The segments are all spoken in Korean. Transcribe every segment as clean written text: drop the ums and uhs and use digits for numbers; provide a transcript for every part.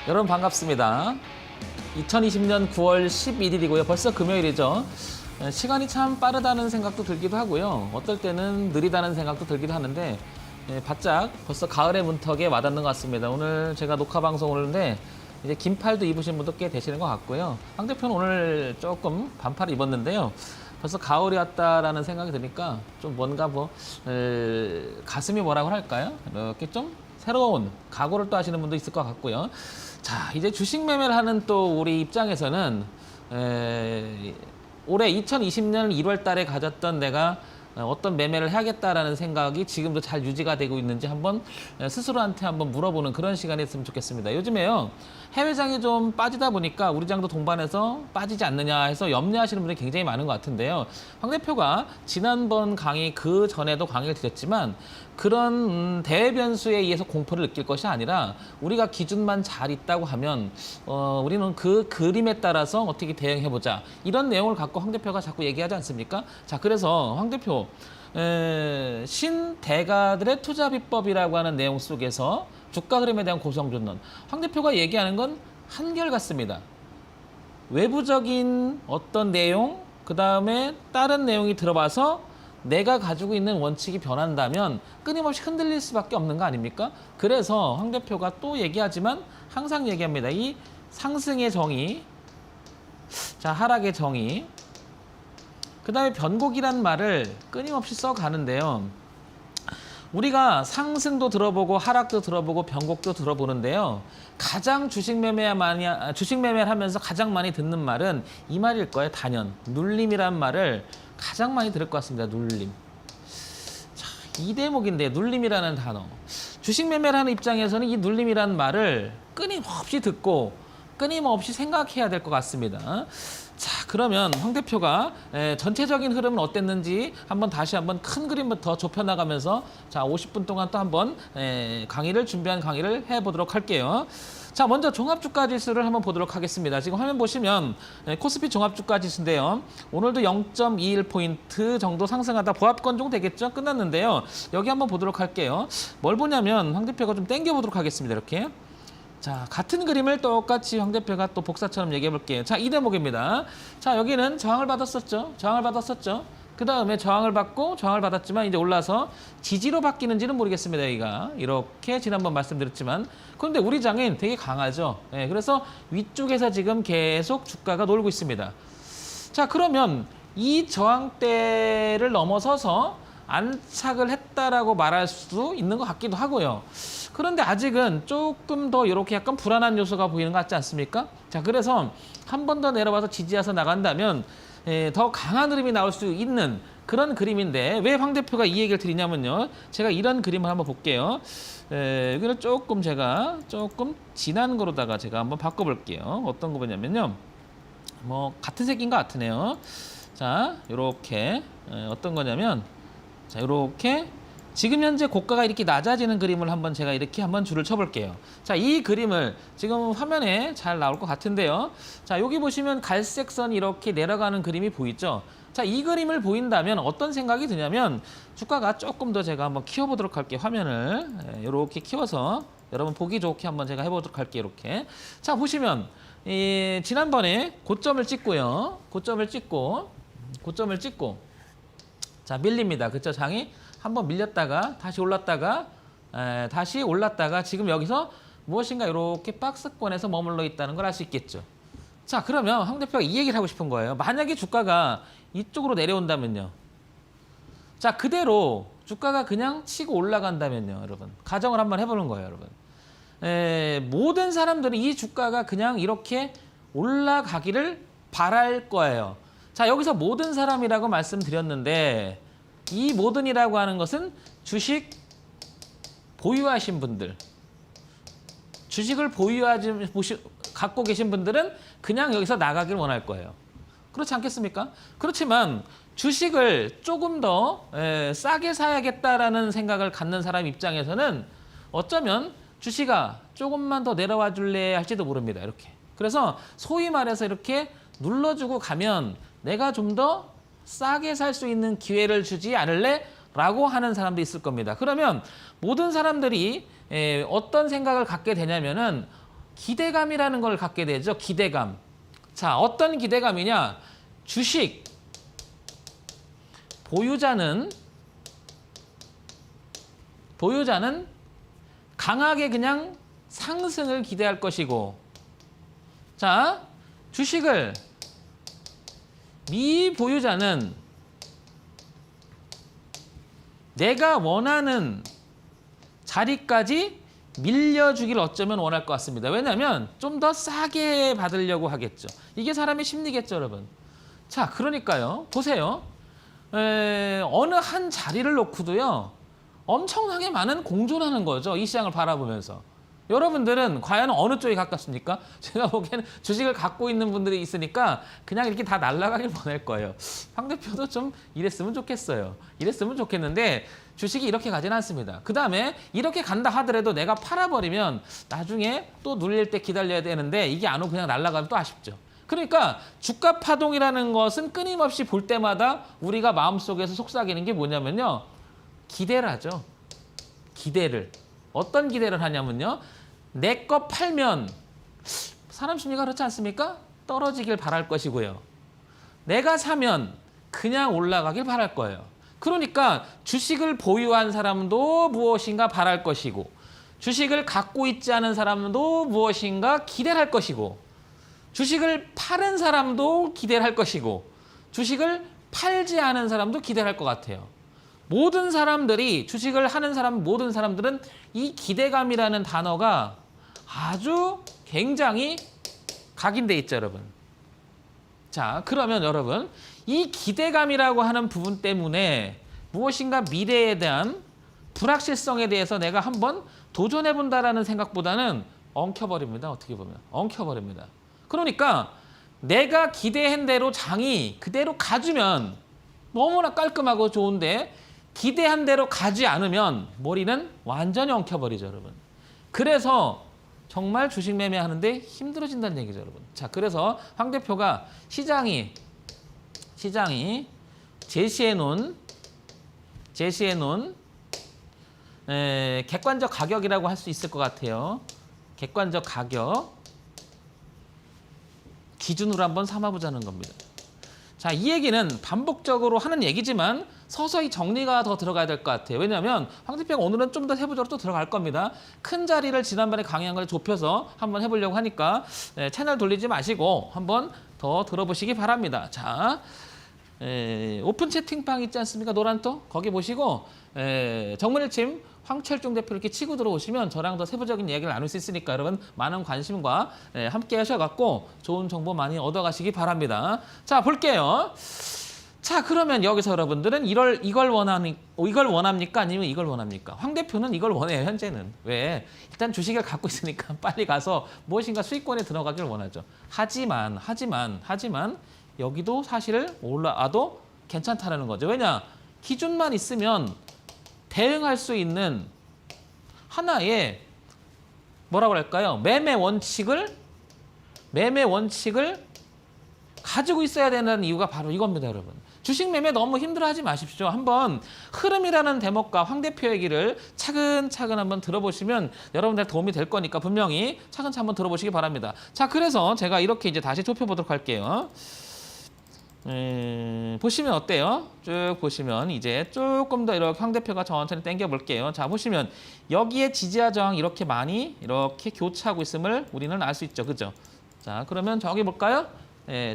여러분 반갑습니다. 2020년 9월 11일이고요. 벌써 금요일이죠. 시간이 참 빠르다는 생각도 들기도 하고요. 어떨 때는 느리다는 생각도 들기도 하는데 바짝 벌써 가을의 문턱에 와닿는 것 같습니다. 오늘 제가 녹화 방송을 하는데 이제 긴팔도 입으신 분도 꽤 되시는 것 같고요. 황 대표는 오늘 조금 반팔을 입었는데요. 벌써 가을이 왔다라는 생각이 드니까 좀 뭔가 가슴이 뭐라고 할까요? 이렇게 좀 새로운 각오를 또 하시는 분도 있을 것 같고요. 자, 이제 주식 매매를 하는 또 우리 입장에서는 올해 2020년 1월 달에 가졌던 내가 어떤 매매를 해야겠다라는 생각이 지금도 잘 유지가 되고 있는지 한번 스스로한테 한번 물어보는 그런 시간이 있으면 좋겠습니다. 요즘에요, 해외장이 좀 빠지다 보니까 우리 장도 동반해서 빠지지 않느냐 해서 염려하시는 분들이 굉장히 많은 것 같은데요. 황 대표가 지난번 강의 그 전에도 강의를 드렸지만 그런 대외 변수에 의해서 공포를 느낄 것이 아니라 우리가 기준만 잘 있다고 하면 우리는 그 그림에 따라서 어떻게 대응해보자, 이런 내용을 갖고 황 대표가 자꾸 얘기하지 않습니까? 자, 그래서 황 대표 신대가들의 투자 비법이라고 하는 내용 속에서 주가 흐름에 대한 고성준론, 황 대표가 얘기하는 건 한결같습니다. 외부적인 어떤 내용, 그 다음에 다른 내용이 들어봐서 내가 가지고 있는 원칙이 변한다면 끊임없이 흔들릴 수밖에 없는 거 아닙니까? 그래서 황 대표가 또 얘기하지만 항상 얘기합니다. 이 상승의 정의, 자, 하락의 정의, 그 다음에 변곡이란 말을 끊임없이 써가는데요. 우리가 상승도 들어보고 하락도 들어보고 변곡도 들어보는데요. 가장 주식 매매를 하면서 가장 많이 듣는 말은 이 말일 거예요. 단연. 눌림이란 말을 가장 많이 들을 것 같습니다. 눌림. 자, 이 대목인데 눌림이라는 단어. 주식 매매를 하는 입장에서는 이 눌림이라는 말을 끊임없이 듣고 끊임없이 생각해야 될 것 같습니다. 자, 그러면 황 대표가 전체적인 흐름은 어땠는지 다시 한번 큰 그림부터 좁혀나가면서 자, 50분 동안 또 한번 준비한 강의를 해보도록 할게요. 자, 먼저 종합주가지수를 한번 보도록 하겠습니다. 지금 화면 보시면 코스피 종합주가지수인데요. 오늘도 0.21포인트 정도 상승하다 보합권 정도 되겠죠? 끝났는데요. 여기 한번 보도록 할게요. 뭘 보냐면 황 대표가 좀 당겨보도록 하겠습니다. 이렇게. 자, 같은 그림을 똑같이 황 대표가 또 복사처럼 얘기해 볼게요. 자, 이 대목입니다. 자, 여기는 저항을 받았었죠. 저항을 받았었죠. 그 다음에 저항을 받고 저항을 받았지만 이제 올라서 지지로 바뀌는지는 모르겠습니다. 여기가 이렇게 지난번 말씀드렸지만, 그런데 우리 장은 되게 강하죠. 그래서 위쪽에서 지금 계속 주가가 놀고 있습니다. 자, 그러면 이 저항대를 넘어서서 안착을 했다라고 말할 수도 있는 것 같기도 하고요. 그런데 아직은 조금 더 이렇게 약간 불안한 요소가 보이는 것 같지 않습니까? 자, 그래서 한 번 더 내려와서 지지해서 나간다면 더 강한 흐름이 나올 수 있는 그런 그림인데, 왜 황 대표가 이 얘기를 드리냐면요. 제가 이런 그림을 한번 볼게요. 여기를 제가 조금 진한 거로다가 제가 한번 바꿔볼게요. 어떤 거 보냐면요. 같은 색인 것 같으네요. 자, 요렇게 어떤 거냐면, 자, 요렇게 지금 현재 고가가 이렇게 낮아지는 그림을 제가 이렇게 한번 줄을 쳐볼게요. 자, 이 그림을 지금 화면에 잘 나올 것 같은데요. 자, 여기 보시면 갈색 선이 이렇게 내려가는 그림이 보이죠? 자, 이 그림을 보인다면 어떤 생각이 드냐면, 주가가 조금 더 제가 한번 키워보도록 할게요. 화면을 이렇게 키워서 여러분 보기 좋게 한번 제가 해보도록 할게요. 이렇게. 자, 보시면 지난번에 고점을 찍고요. 고점을 찍고 자, 밀립니다. 그쵸? 장이 한번 밀렸다가 다시 올랐다가 지금 여기서 무엇인가 이렇게 박스권에서 머물러 있다는 걸 알 수 있겠죠. 자, 그러면 황 대표가 이 얘기를 하고 싶은 거예요. 만약에 주가가 이쪽으로 내려온다면요. 자, 그대로 주가가 그냥 치고 올라간다면요. 여러분, 가정을 한번 해보는 거예요. 여러분, 모든 사람들은 이 주가가 그냥 이렇게 올라가기를 바랄 거예요. 자, 여기서 모든 사람이라고 말씀드렸는데, 이 모든이라고 하는 것은 주식 보유하신 분들, 주식을 갖고 계신 분들은 그냥 여기서 나가길 원할 거예요. 그렇지 않겠습니까? 그렇지만 주식을 조금 더 싸게 사야겠다라는 생각을 갖는 사람 입장에서는 어쩌면 주식아 조금만 더 내려와 줄래 할지도 모릅니다. 이렇게. 그래서 소위 말해서 이렇게 눌러주고 가면 내가 좀 더 싸게 살 수 있는 기회를 주지 않을래? 라고 하는 사람도 있을 겁니다. 그러면 모든 사람들이 어떤 생각을 갖게 되냐면은 기대감이라는 걸 갖게 되죠. 기대감. 자, 어떤 기대감이냐? 주식 보유자는 강하게 그냥 상승을 기대할 것이고, 자, 주식을 미보유자는 내가 원하는 자리까지 밀려주길 어쩌면 원할 것 같습니다. 왜냐하면 좀 더 싸게 받으려고 하겠죠. 이게 사람의 심리겠죠, 여러분. 자, 그러니까요. 보세요. 어느 한 자리를 놓고도요. 엄청나게 많은 공존하는 거죠. 이 시장을 바라보면서. 여러분들은 과연 어느 쪽에 가깝습니까? 제가 보기에는 주식을 갖고 있는 분들이 있으니까 그냥 이렇게 다 날아가길 원할 거예요. 황 대표도 좀 이랬으면 좋겠어요. 이랬으면 좋겠는데 주식이 이렇게 가지는 않습니다. 그 다음에 이렇게 간다 하더라도 내가 팔아버리면 나중에 또 눌릴 때 기다려야 되는데 이게 안 오고 그냥 날아가면 또 아쉽죠. 그러니까 주가 파동이라는 것은 끊임없이 볼 때마다 우리가 마음속에서 속삭이는 게 뭐냐면요. 기대를 하죠. 기대를. 어떤 기대를 하냐면요. 내 거 팔면 사람 심리가 그렇지 않습니까? 떨어지길 바랄 것이고요. 내가 사면 그냥 올라가길 바랄 거예요. 그러니까 주식을 보유한 사람도 무엇인가 바랄 것이고, 주식을 갖고 있지 않은 사람도 무엇인가 기대를 할 것이고, 주식을 파는 사람도 기대를 할 것이고, 주식을 팔지 않은 사람도 기대를 할 것 같아요. 모든 사람들이, 주식을 하는 사람, 모든 사람들은 이 기대감이라는 단어가 아주 굉장히 각인돼 있죠, 여러분. 자, 그러면 여러분, 이 기대감이라고 하는 부분 때문에 무엇인가 미래에 대한 불확실성에 대해서 내가 한번 도전해 본다라는 생각보다는 엉켜버립니다. 어떻게 보면 엉켜버립니다. 그러니까 내가 기대한 대로 장이 그대로 가주면 너무나 깔끔하고 좋은데, 기대한 대로 가지 않으면 머리는 완전히 엉켜버리죠, 여러분. 그래서 정말 주식 매매하는데 힘들어진다는 얘기죠, 여러분. 자, 그래서 황 대표가 시장이 제시해 놓은 객관적 가격이라고 할 수 있을 것 같아요. 객관적 가격 기준으로 한번 삼아보자는 겁니다. 자, 이 얘기는 반복적으로 하는 얘기지만 서서히 정리가 더 들어가야 될 것 같아요. 왜냐하면 황 대표가 오늘은 좀 더 세부적으로 또 들어갈 겁니다. 큰 자리를 지난번에 강의한 걸 좁혀서 한번 해보려고 하니까 채널 돌리지 마시고 한번 더 들어보시기 바랍니다. 자, 오픈 채팅방 있지 않습니까? 노란토 거기 보시고 정문일침 황철중 대표 이렇게 치고 들어오시면 저랑 더 세부적인 이야기를 나눌 수 있으니까 여러분 많은 관심과 함께 하셔갖고 좋은 정보 많이 얻어가시기 바랍니다. 자, 볼게요. 자, 그러면 여기서 여러분들은 이걸 원합니까? 아니면 이걸 원합니까? 황 대표는 이걸 원해요, 현재는. 왜? 일단 주식을 갖고 있으니까 빨리 가서 무엇인가 수익권에 들어가길 원하죠. 하지만 여기도 사실 올라와도 괜찮다는 거죠. 왜냐? 기준만 있으면 대응할 수 있는 하나의 뭐라고 할까요? 매매 원칙을 가지고 있어야 되는 이유가 바로 이겁니다, 여러분. 주식 매매 너무 힘들어하지 마십시오. 한번 흐름이라는 대목과 황 대표 얘기를 차근차근 한번 들어보시면 여러분들 도움이 될 거니까 분명히 차근차근 한번 들어보시기 바랍니다. 자, 그래서 제가 이렇게 이제 다시 좁혀보도록 할게요. 보시면 어때요? 쭉 보시면 이제 조금 더 이렇게 황 대표가 천천히 당겨 볼게요. 자, 보시면 여기에 지지와 저항 이렇게 많이 이렇게 교차하고 있음을 우리는 알 수 있죠, 그죠? 자, 그러면 저기 볼까요?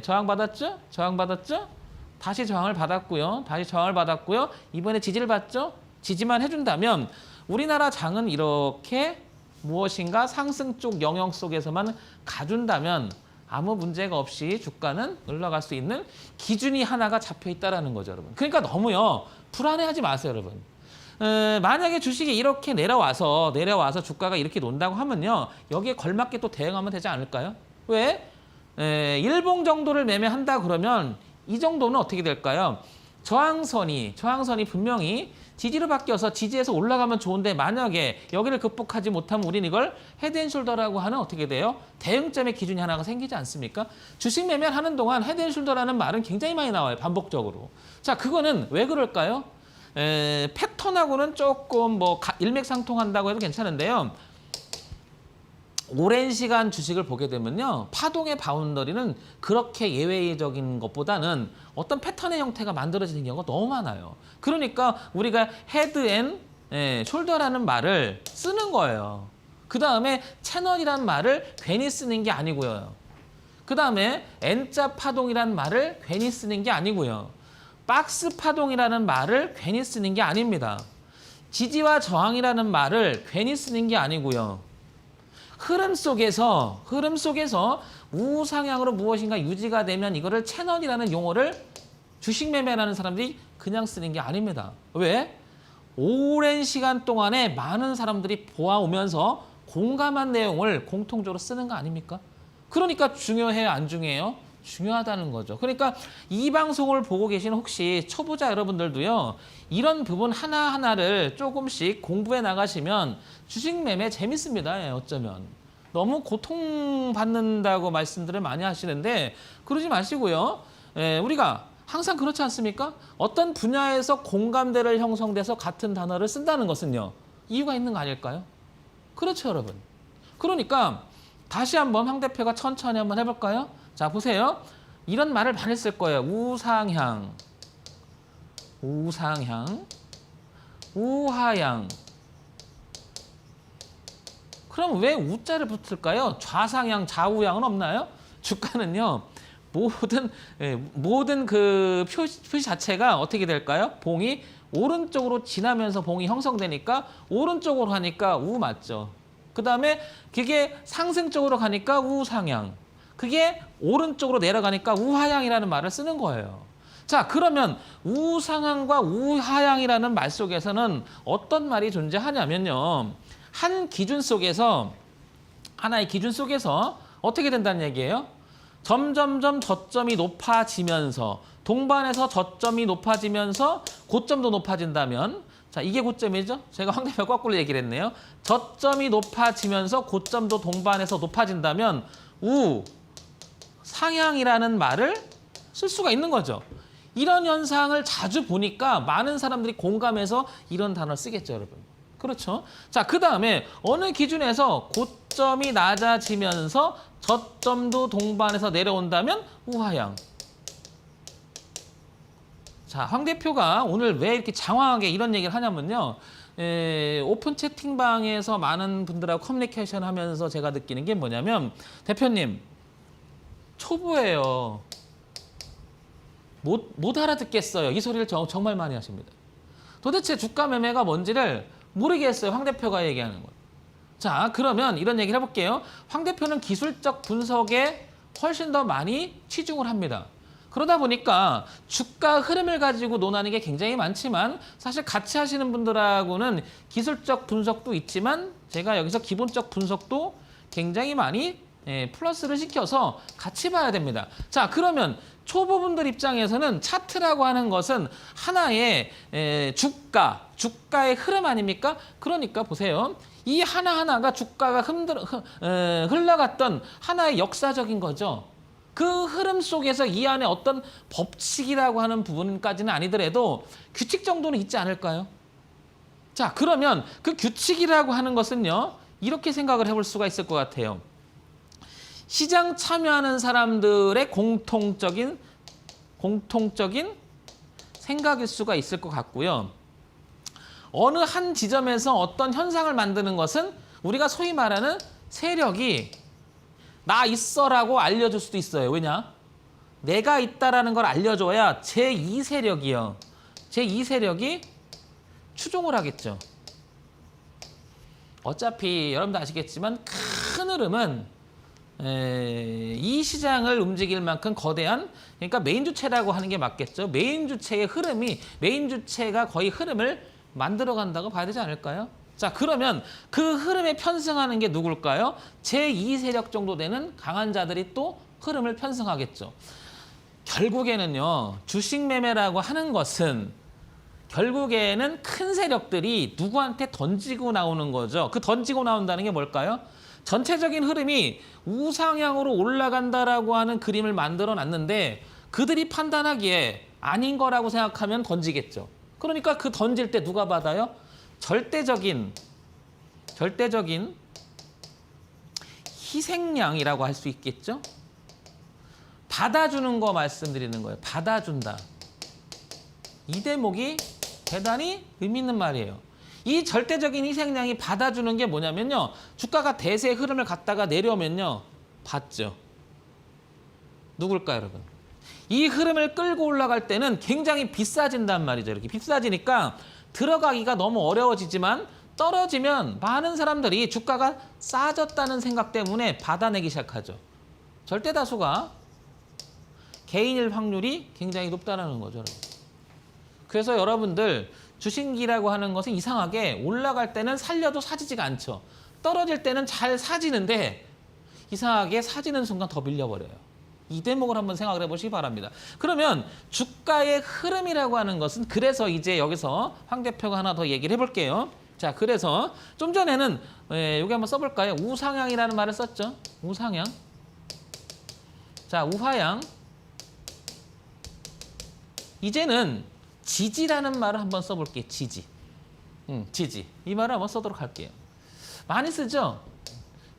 저항 받았죠? 저항 받았죠? 다시 저항을 받았고요. 다시 저항을 받았고요. 이번에 지지를 받죠? 지지만 해준다면 우리나라 장은 이렇게 무엇인가 상승 쪽 영역 속에서만 가준다면 아무 문제가 없이 주가는 올라갈 수 있는 기준이 하나가 잡혀 있다는 거죠, 여러분. 그러니까 너무요 불안해하지 마세요, 여러분. 만약에 주식이 이렇게 내려와서 주가가 이렇게 논다고 하면요, 여기에 걸맞게 또 대응하면 되지 않을까요? 왜? 일봉 정도를 매매한다 그러면 이 정도는 어떻게 될까요? 저항선이 분명히 지지로 바뀌어서 지지에서 올라가면 좋은데, 만약에 여기를 극복하지 못하면 우리는 이걸 헤드앤숄더라고 하는 어떻게 돼요? 대응점의 기준이 하나가 생기지 않습니까? 주식 매매를 하는 동안 헤드앤숄더라는 말은 굉장히 많이 나와요, 반복적으로. 자, 그거는 왜 그럴까요? 패턴하고는 조금 뭐 일맥상통한다고 해도 괜찮은데요. 오랜 시간 주식을 보게 되면요. 파동의 바운더리는 그렇게 예외적인 것보다는 어떤 패턴의 형태가 만들어지는 경우가 너무 많아요. 그러니까 우리가 헤드 앤 숄더라는 말을 쓰는 거예요. 그 다음에 채널이란 말을 괜히 쓰는 게 아니고요. 그 다음에 N자 파동이란 말을 괜히 쓰는 게 아니고요. 박스 파동이라는 말을 괜히 쓰는 게 아닙니다. 지지와 저항이라는 말을 괜히 쓰는 게 아니고요. 흐름 속에서 우상향으로 무엇인가 유지가 되면 이거를 채널이라는 용어를 주식 매매하는 사람들이 그냥 쓰는 게 아닙니다. 왜? 오랜 시간 동안에 많은 사람들이 보아오면서 공감한 내용을 공통적으로 쓰는 거 아닙니까? 그러니까 중요해요, 안 중요해요? 중요하다는 거죠. 그러니까 이 방송을 보고 계신 혹시 초보자 여러분들도요. 이런 부분 하나하나를 조금씩 공부해 나가시면 주식 매매 재밌습니다. 예, 어쩌면. 너무 고통받는다고 말씀들을 많이 하시는데 그러지 마시고요. 예, 우리가 항상 그렇지 않습니까? 어떤 분야에서 공감대를 형성돼서 같은 단어를 쓴다는 것은요. 이유가 있는 거 아닐까요? 그렇죠, 여러분. 그러니까 다시 한번 황 대표가 천천히 한번 해볼까요? 자, 보세요. 이런 말을 많이 쓸 거예요. 우상향, 우하향. 그럼 왜 우자를 붙을까요? 좌상향, 좌우향은 없나요? 주가는요. 모든 그 표시 자체가 어떻게 될까요? 봉이 오른쪽으로 지나면서 봉이 형성되니까 오른쪽으로 하니까 우 맞죠. 그 다음에 그게 상승쪽으로 가니까 우상향. 그게 오른쪽으로 내려가니까 우하향이라는 말을 쓰는 거예요. 자, 그러면 우상향과 우하향이라는 말 속에서는 어떤 말이 존재하냐면요. 하나의 기준 속에서 어떻게 된다는 얘기예요? 점점점 저점이 높아지면서 동반해서 저점이 높아지면서 고점도 높아진다면 자, 이게 고점이죠? 제가 황 대표 거꾸로 얘기를 했네요. 저점이 높아지면서 고점도 동반해서 높아진다면 우상향이라는 말을 쓸 수가 있는 거죠. 이런 현상을 자주 보니까 많은 사람들이 공감해서 이런 단어를 쓰겠죠, 여러분. 그렇죠? 자, 그 다음에 어느 기준에서 고점이 낮아지면서 저점도 동반해서 내려온다면 우하향. 자, 황 대표가 오늘 왜 이렇게 장황하게 이런 얘기를 하냐면요. 오픈 채팅방에서 많은 분들하고 커뮤니케이션 하면서 제가 느끼는 게 뭐냐면 대표님, 초보예요. 못 알아듣겠어요. 이 소리를 정말 많이 하십니다. 도대체 주가 매매가 뭔지를 모르겠어요. 황 대표가 얘기하는 거. 자, 그러면 이런 얘기를 해볼게요. 황 대표는 기술적 분석에 훨씬 더 많이 치중을 합니다. 그러다 보니까 주가 흐름을 가지고 논하는 게 굉장히 많지만 사실 같이 하시는 분들하고는 기술적 분석도 있지만 제가 여기서 기본적 분석도 굉장히 많이 플러스를 시켜서 같이 봐야 됩니다. 자, 그러면 초보분들 입장에서는 차트라고 하는 것은 하나의 주가의 흐름 아닙니까? 그러니까 보세요. 이 하나하나가 주가가 흘러갔던 하나의 역사적인 거죠. 그 흐름 속에서 이 안에 어떤 법칙이라고 하는 부분까지는 아니더라도 규칙 정도는 있지 않을까요? 자, 그러면 그 규칙이라고 하는 것은요. 이렇게 생각을 해볼 수가 있을 것 같아요. 시장 참여하는 사람들의 공통적인 생각일 수가 있을 것 같고요. 어느 한 지점에서 어떤 현상을 만드는 것은 우리가 소위 말하는 세력이 나 있어라고 알려줄 수도 있어요. 왜냐? 내가 있다라는 걸 알려줘야 제2세력이요. 제2세력이 추종을 하겠죠. 어차피 여러분도 아시겠지만 큰 흐름은 이 시장을 움직일 만큼 거대한 그러니까 메인 주체라고 하는 게 맞겠죠. 메인 주체의 흐름이 메인 주체가 거의 흐름을 만들어 간다고 봐야 되지 않을까요? 자, 그러면 그 흐름에 편승하는 게 누굴까요? 제2세력 정도 되는 강한 자들이 또 흐름을 편승하겠죠. 결국에는요. 주식 매매라고 하는 것은 결국에는 큰 세력들이 누구한테 던지고 나오는 거죠. 그 던지고 나온다는 게 뭘까요? 전체적인 흐름이 우상향으로 올라간다라고 하는 그림을 만들어 놨는데 그들이 판단하기에 아닌 거라고 생각하면 던지겠죠. 그러니까 그 던질 때 누가 받아요? 절대적인 희생양이라고 할 수 있겠죠? 받아주는 거 말씀드리는 거예요. 받아준다. 이 대목이 대단히 의미 있는 말이에요. 이 절대적인 희생양이 받아주는 게 뭐냐면요. 주가가 대세의 흐름을 갖다가 내려오면요. 받죠. 누굴까요, 여러분? 이 흐름을 끌고 올라갈 때는 굉장히 비싸진단 말이죠. 이렇게 비싸지니까 들어가기가 너무 어려워지지만 떨어지면 많은 사람들이 주가가 싸졌다는 생각 때문에 받아내기 시작하죠. 절대 다수가 개인일 확률이 굉장히 높다는 거죠. 여러분. 그래서 여러분들 주식이라고 하는 것은 이상하게 올라갈 때는 살려도 사지지가 않죠. 떨어질 때는 잘 사지는데 이상하게 사지는 순간 더 밀려버려요. 이 대목을 한번 생각을 해보시기 바랍니다. 그러면 주가의 흐름이라고 하는 것은 그래서 이제 여기서 황 대표가 하나 더 얘기를 해볼게요. 자, 그래서 좀 전에는 여기 한번 써볼까요? 우상향이라는 말을 썼죠. 우상향. 자, 우하향. 이제는 지지라는 말을 한번 써볼게요. 지지. 지지. 이 말을 한번 써도록 할게요. 많이 쓰죠?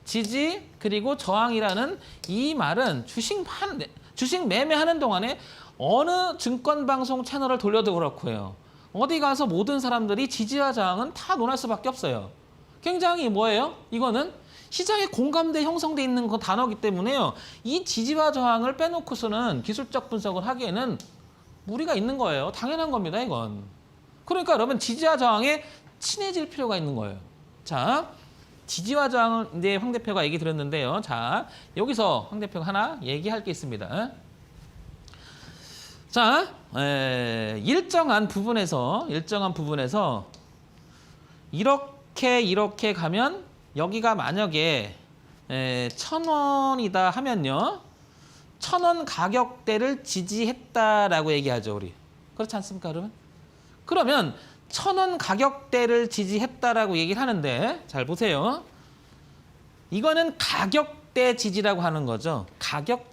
지지 그리고 저항이라는 이 말은 주식 매매하는 동안에 어느 증권방송 채널을 돌려도 그렇고요. 어디 가서 모든 사람들이 지지와 저항은 다 논할 수밖에 없어요. 굉장히 뭐예요? 이거는 시장에 공감대 형성돼 있는 그 단어이기 때문에요. 이 지지와 저항을 빼놓고서는 기술적 분석을 하기에는 무리가 있는 거예요. 당연한 겁니다, 이건. 그러니까 여러분 지지와 저항에 친해질 필요가 있는 거예요. 자, 지지와 저항을 이제 황 대표가 얘기 드렸는데요. 자, 여기서 황 대표가 하나 얘기할 게 있습니다. 자, 일정한 부분에서 이렇게 가면 여기가 만약에 1,000원이다 하면요. 1,000원 가격대를 지지했다라고 얘기하죠, 우리. 그렇지 않습니까, 여러분? 그러면 1,000원 가격대를 지지했다라고 얘기를 하는데 잘 보세요. 이거는 가격대 지지라고 하는 거죠. 가격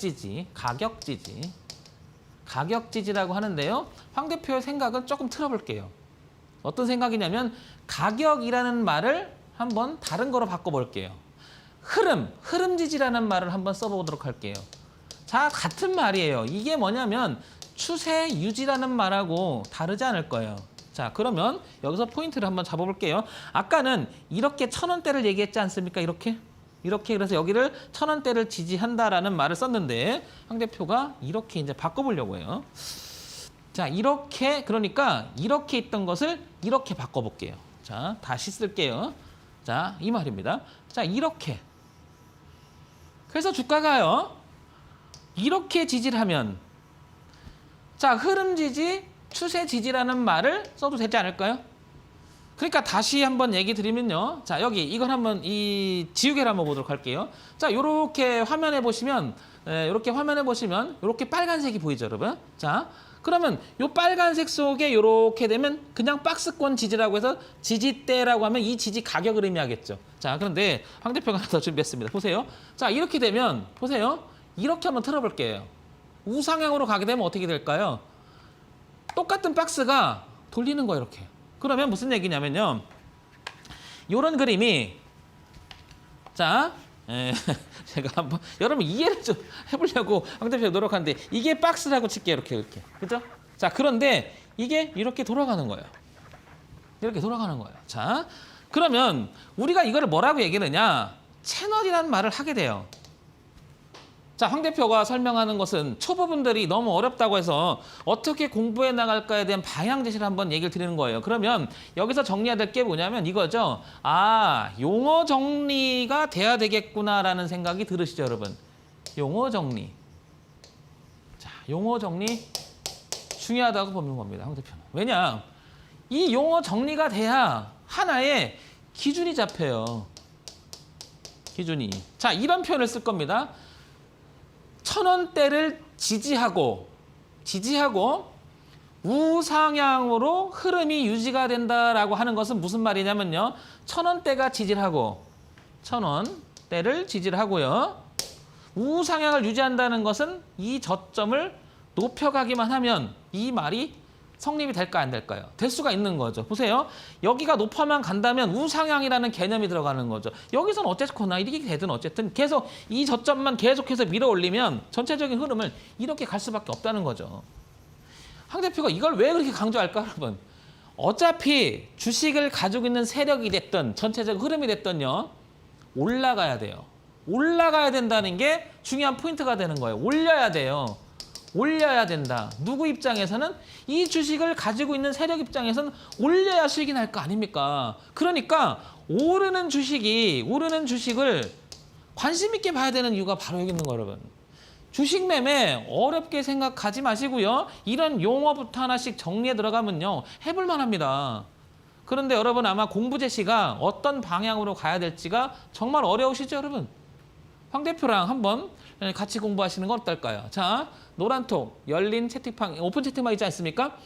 지지라고 하는데요. 황 대표의 생각은 조금 틀어볼게요. 어떤 생각이냐면 가격이라는 말을 한번 다른 거로 바꿔볼게요. 흐름 지지라는 말을 한번 써보도록 할게요. 자, 같은 말이에요. 이게 뭐냐면 추세 유지라는 말하고 다르지 않을 거예요. 자, 그러면 여기서 포인트를 한번 잡아볼게요. 아까는 이렇게 1,000원대를 얘기했지 않습니까? 이렇게 그래서 여기를 1,000원대를 지지한다라는 말을 썼는데 황 대표가 이렇게 이제 바꿔보려고 해요. 자, 그러니까 이렇게 있던 것을 이렇게 바꿔볼게요. 자, 다시 쓸게요. 자, 이 말입니다. 자, 이렇게. 그래서 주가가요. 이렇게 지지를 하면 자, 흐름 지지, 추세 지지라는 말을 써도 되지 않을까요? 그러니까 다시 한번 얘기 드리면요. 자, 여기 이걸 한번 이 지우개를 한번 보도록 할게요. 자, 요렇게 화면에 보시면 요렇게 빨간색이 보이죠, 여러분? 자, 그러면 요 빨간색 속에 요렇게 되면 그냥 박스권 지지라고 해서 지지대라고 하면 이 지지 가격을 의미하겠죠. 자, 그런데 황 대표가 하나 더 준비했습니다. 보세요. 자, 이렇게 되면 보세요. 이렇게 한번 틀어볼게요. 우상향으로 가게 되면 어떻게 될까요? 똑같은 박스가 돌리는 거예요, 이렇게. 그러면 무슨 얘기냐면요. 이런 그림이 자, 제가 한번 여러분 이해를 좀 해보려고 황 대표가 노력하는데 이게 박스라고 칠게요, 이렇게. 그죠? 자, 그런데 이게 이렇게 돌아가는 거예요. 이렇게 돌아가는 거예요. 자, 그러면 우리가 이거를 뭐라고 얘기하느냐? 채널이라는 말을 하게 돼요. 자, 황 대표가 설명하는 것은 초보분들이 너무 어렵다고 해서 어떻게 공부해 나갈까에 대한 방향 제시를 한번 얘기를 드리는 거예요. 그러면 여기서 정리해야 될 게 뭐냐면 이거죠. 아, 용어 정리가 돼야 되겠구나라는 생각이 들으시죠, 여러분? 용어 정리. 자, 용어 정리 중요하다고 보는 겁니다, 황 대표는. 왜냐? 이 용어 정리가 돼야 하나의 기준이 잡혀요. 기준이. 자, 이런 표현을 쓸 겁니다. 1,000원대를 지지하고 우상향으로 흐름이 유지가 된다라고 하는 것은 무슨 말이냐면요. 1,000원대가 지지를 하고 1,000원대를 지지를 하고요. 우상향을 유지한다는 것은 이 저점을 높여가기만 하면 이 말이 성립이 될까 안 될까요? 될 수가 있는 거죠. 보세요. 여기가 높아만 간다면 우상향이라는 개념이 들어가는 거죠. 여기서는 어쨌거나 이렇게 되든 어쨌든 계속 이 저점만 계속해서 밀어 올리면 전체적인 흐름을 이렇게 갈 수밖에 없다는 거죠. 황 대표가 이걸 왜 그렇게 강조할까, 여러분? 어차피 주식을 가지고 있는 세력이 됐든 전체적 흐름이 됐든요. 올라가야 돼요. 올라가야 된다는 게 중요한 포인트가 되는 거예요. 올려야 돼요. 올려야 된다. 누구 입장에서는 이 주식을 가지고 있는 세력 입장에서는 올려야 수익이 날 거 아닙니까? 그러니까 오르는 주식을 관심 있게 봐야 되는 이유가 바로 여기 있는 거예요, 여러분. 주식 매매 어렵게 생각하지 마시고요. 이런 용어부터 하나씩 정리해 들어가면요. 해볼 만합니다. 그런데 여러분 아마 공부 제시가 어떤 방향으로 가야 될지가 정말 어려우시죠, 여러분? 황 대표랑 한번 같이 공부하시는 건 어떨까요? 자, 노란톡 열린 채팅방, 오픈 채팅방 있지 않습니까?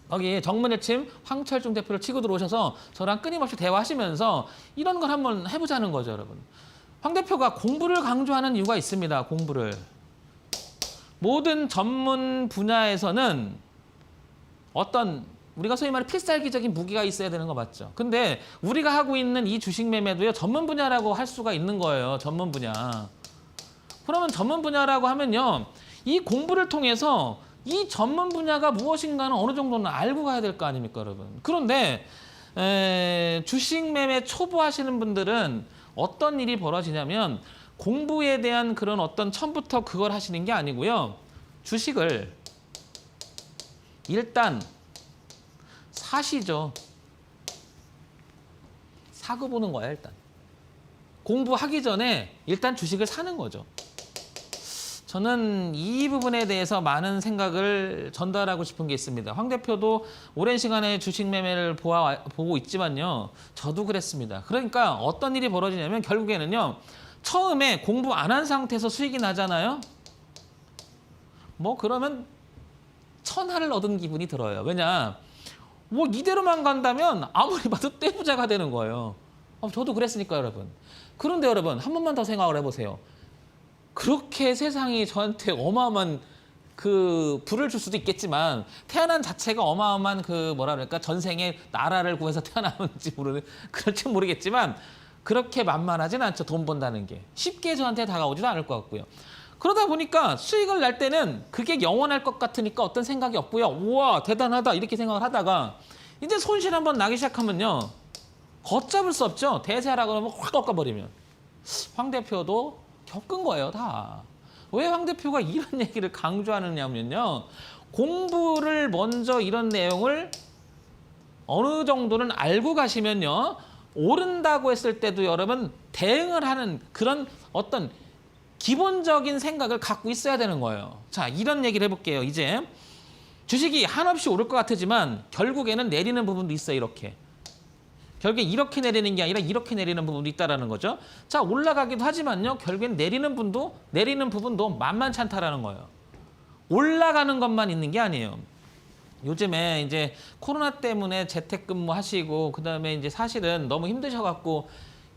거기 정문의침 황철중 대표를 치고 들어오셔서 저랑 끊임없이 대화하시면서 이런 걸 한번 해보자는 거죠, 여러분. 황 대표가 공부를 강조하는 이유가 있습니다. 공부를. 모든 전문 분야에서는 어떤 우리가 소위 말해 필살기적인 무기가 있어야 되는 거 맞죠? 근데 우리가 하고 있는 이 주식 매매도요. 전문 분야라고 할 수가 있는 거예요. 전문 분야. 그러면 전문 분야라고 하면요. 이 공부를 통해서 이 전문 분야가 무엇인가는 어느 정도는 알고 가야 될 거 아닙니까, 여러분? 그런데 주식 매매 초보 하시는 분들은 어떤 일이 벌어지냐면 공부에 대한 그런 어떤 처음부터 그걸 하시는 게 아니고요. 주식을 일단 사시죠. 사고 보는 거야, 일단. 공부하기 전에 일단 주식을 사는 거죠. 저는 이 부분에 대해서 많은 생각을 전달하고 싶은 게 있습니다. 황 대표도 오랜 시간에 주식 매매를 보고 있지만요. 저도 그랬습니다. 그러니까 어떤 일이 벌어지냐면 결국에는요. 처음에 공부 안 한 상태에서 수익이 나잖아요. 뭐 그러면 천하를 얻은 기분이 들어요. 왜냐? 뭐 이대로만 간다면 아무리 봐도 떼부자가 되는 거예요. 저도 그랬으니까 여러분. 그런데 여러분 한 번만 더 생각을 해보세요. 그렇게 세상이 저한테 어마어마한 그 불을 줄 수도 있겠지만 태어난 자체가 어마어마한 그 뭐라 그럴까 전생에 나라를 구해서 태어나는지 그럴지 모르겠지만 그렇게 만만하진 않죠. 돈 번다는 게. 쉽게 저한테 다가오지도 않을 것 같고요. 그러다 보니까 수익을 날 때는 그게 영원할 것 같으니까 어떤 생각이 없고요. 우와 대단하다 이렇게 생각을 하다가 이제 손실 한번 나기 시작하면요. 걷잡을 수 없죠. 대세하라 그러면 확 꺾어버리면. 황 대표도 겪은 거예요 다. 왜 황 대표가 이런 얘기를 강조하느냐면요. 공부를 먼저 이런 내용을 어느 정도는 알고 가시면요. 오른다고 했을 때도 여러분 대응을 하는 그런 어떤 기본적인 생각을 갖고 있어야 되는 거예요. 자, 이런 얘기를 해볼게요. 이제 주식이 한없이 오를 것 같지만 결국에는 내리는 부분도 있어요. 이렇게. 결국에 이렇게 내리는 게 아니라 이렇게 내리는 부분도 있다는 거죠. 자, 올라가기도 하지만요. 결국엔 내리는 부분도 만만치 않다라는 거예요. 올라가는 것만 있는 게 아니에요. 요즘에 이제 코로나 때문에 재택근무 하시고 그다음에 이제 사실은 너무 힘드셔갖고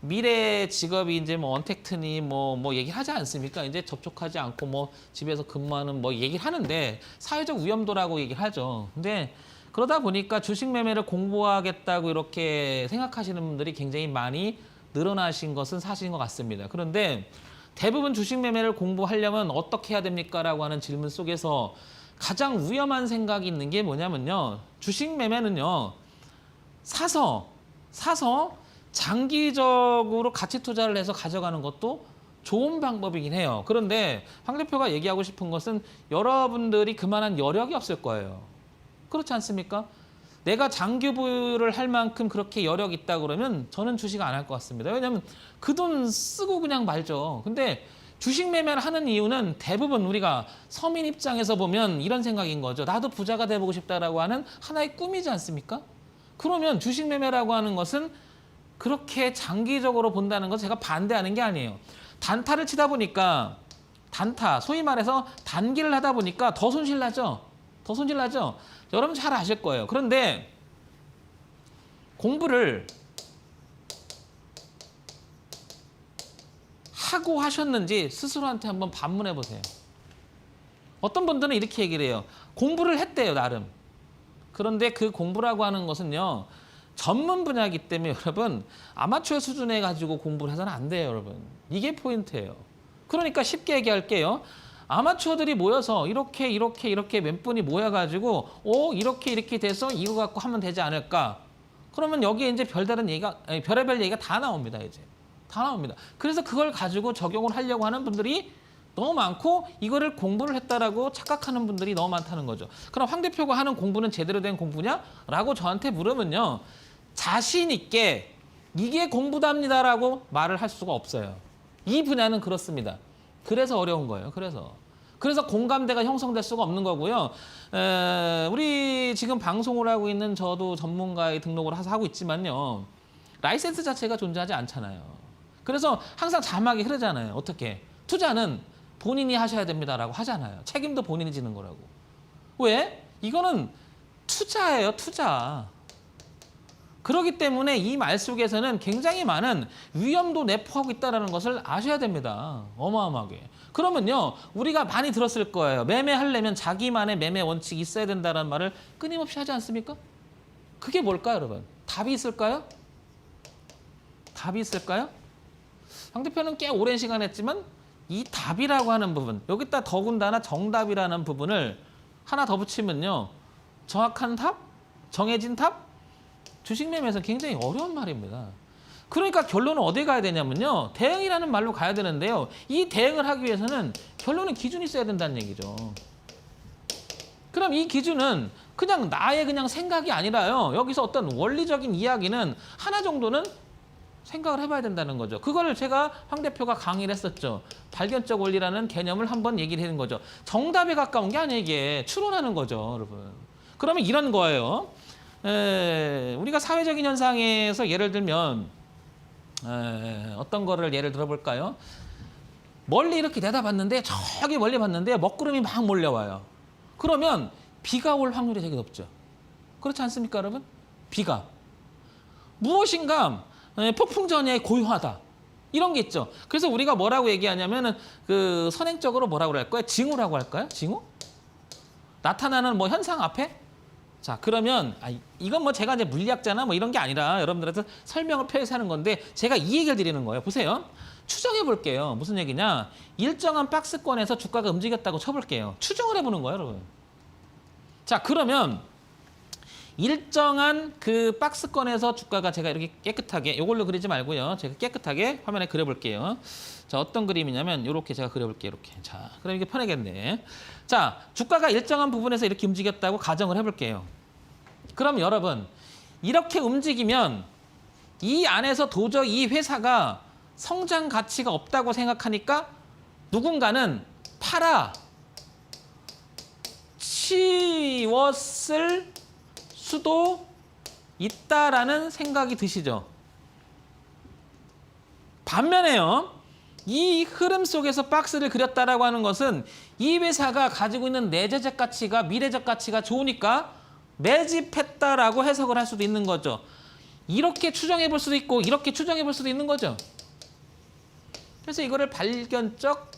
미래 직업이 이제 뭐 언택트니 뭐 얘기를 하지 않습니까? 이제 접촉하지 않고 뭐 집에서 근무하는 뭐 얘기를 하는데 사회적 위험도라고 얘기를 하죠. 근데 그러다 보니까 주식 매매를 공부하겠다고 이렇게 생각하시는 분들이 굉장히 많이 늘어나신 것은 사실인 것 같습니다. 그런데 대부분 주식 매매를 공부하려면 어떻게 해야 됩니까? 라고 하는 질문 속에서 가장 위험한 생각이 있는 게 뭐냐면요. 주식 매매는요. 사서 장기적으로 가치 투자를 해서 가져가는 것도 좋은 방법이긴 해요. 그런데 황 대표가 얘기하고 싶은 것은 여러분들이 그만한 여력이 없을 거예요. 그렇지 않습니까? 내가 장기 보유를 할 만큼 그렇게 여력이 있다 그러면 저는 주식 안 할 것 같습니다. 왜냐하면 그 돈 쓰고 그냥 말죠. 근데 주식 매매를 하는 이유는 대부분 우리가 서민 입장에서 보면 이런 생각인 거죠. 나도 부자가 돼보고 싶다라고 하는 하나의 꿈이지 않습니까? 그러면 주식 매매라고 하는 것은 그렇게 장기적으로 본다는 것 제가 반대하는 게 아니에요. 단타를 치다 보니까 소위 말해서 단기를 하다 보니까 더 손실 나죠. 여러분 잘 아실 거예요. 그런데 공부를 하고 하셨는지 스스로한테 한번 반문해 보세요. 어떤 분들은 이렇게 얘기를 해요. 공부를 했대요, 나름. 그런데 그 공부라고 하는 것은요. 전문 분야이기 때문에 여러분 아마추어 수준에 가지고 공부를 해서는 안 돼요, 여러분. 이게 포인트예요. 그러니까 쉽게 얘기할게요. 아마추어들이 모여서 이렇게 몇 분이 모여가지고 이렇게 돼서 이거 갖고 하면 되지 않을까? 그러면 여기에 이제 별다른 얘기가 별의별 얘기가 다 나옵니다, 이제. 다 나옵니다. 그래서 그걸 가지고 적용을 하려고 하는 분들이 너무 많고 이거를 공부를 했다라고 착각하는 분들이 너무 많다는 거죠. 그럼 황 대표가 하는 공부는 제대로 된 공부냐라고 저한테 물으면요. 자신 있게 이게 공부답니다라고 말을 할 수가 없어요. 이 분야는 그렇습니다. 그래서 어려운 거예요. 그래서 공감대가 형성될 수가 없는 거고요. 우리 지금 방송을 하고 있는 저도 전문가의 등록을 하고 있지만요. 라이센스 자체가 존재하지 않잖아요. 그래서 항상 자막이 흐르잖아요. 어떻게? 투자는 본인이 하셔야 됩니다라고 하잖아요. 책임도 본인이 지는 거라고. 왜? 이거는 투자예요, 투자. 그렇기 때문에 이 말 속에서는 굉장히 많은 위험도 내포하고 있다는 것을 아셔야 됩니다. 어마어마하게. 그러면요. 우리가 많이 들었을 거예요. 매매하려면 자기만의 매매 원칙이 있어야 된다는 말을 끊임없이 하지 않습니까? 그게 뭘까요, 여러분? 답이 있을까요? 답이 있을까요? 황 대표는 꽤 오랜 시간 했지만 이 답이라고 하는 부분, 여기다 더군다나 정답이라는 부분을 하나 더 붙이면요. 정확한 답? 정해진 답? 주식 매매에서 굉장히 어려운 말입니다. 그러니까 결론은 어디에 가야 되냐면요. 대응이라는 말로 가야 되는데요. 이 대응을 하기 위해서는 결론은 기준이 있어야 된다는 얘기죠. 그럼 이 기준은 그냥 나의 그냥 생각이 아니라요. 여기서 어떤 원리적인 이야기는 하나 정도는 생각을 해봐야 된다는 거죠. 그거를 제가 황 대표가 강의를 했었죠. 발견적 원리라는 개념을 한번 얘기를 하는 거죠. 정답에 가까운 게 아니에요. 이게 추론하는 거죠, 여러분. 그러면 이런 거예요. 우리가 사회적인 현상에서 예를 들면 어떤 거를 예를 들어볼까요? 멀리 이렇게 내다봤는데 저기 멀리 봤는데 먹구름이 막 몰려와요. 그러면 비가 올 확률이 되게 높죠. 그렇지 않습니까, 여러분? 비가. 무엇인가 폭풍 전야에 고요하다. 이런 게 있죠. 그래서 우리가 뭐라고 얘기하냐면은 그 선행적으로 뭐라고 할까요? 징후라고 할까요? 징후? 나타나는 뭐 현상 앞에? 자, 그러면 이건 뭐 제가 이제 물리학자나 뭐 이런 게 아니라 여러분들한테 설명을 펴서 하는 건데 제가 이 얘기를 드리는 거예요. 보세요. 추정해 볼게요. 무슨 얘기냐? 일정한 박스권에서 주가가 움직였다고 쳐볼게요. 추정을 해보는 거예요, 여러분. 자, 그러면 일정한 그 박스권에서 주가가 제가 이렇게 깨끗하게 이걸로 그리지 말고요. 제가 깨끗하게 화면에 그려볼게요. 자, 어떤 그림이냐면 이렇게 제가 그려볼게요. 이렇게. 자, 그럼 이게 편하겠네. 자, 주가가 일정한 부분에서 이렇게 움직였다고 가정을 해볼게요. 그럼 여러분 이렇게 움직이면 이 안에서 도저히 이 회사가 성장 가치가 없다고 생각하니까 누군가는 팔아 치웠을 수도 있다라는 생각이 드시죠. 반면에요. 이 흐름 속에서 박스를 그렸다라고 하는 것은 이 회사가 가지고 있는 내재적 가치가 미래적 가치가 좋으니까 매집했다라고 해석을 할 수도 있는 거죠. 이렇게 추정해 볼 수도 있고 이렇게 추정해 볼 수도 있는 거죠. 그래서 이거를 발견적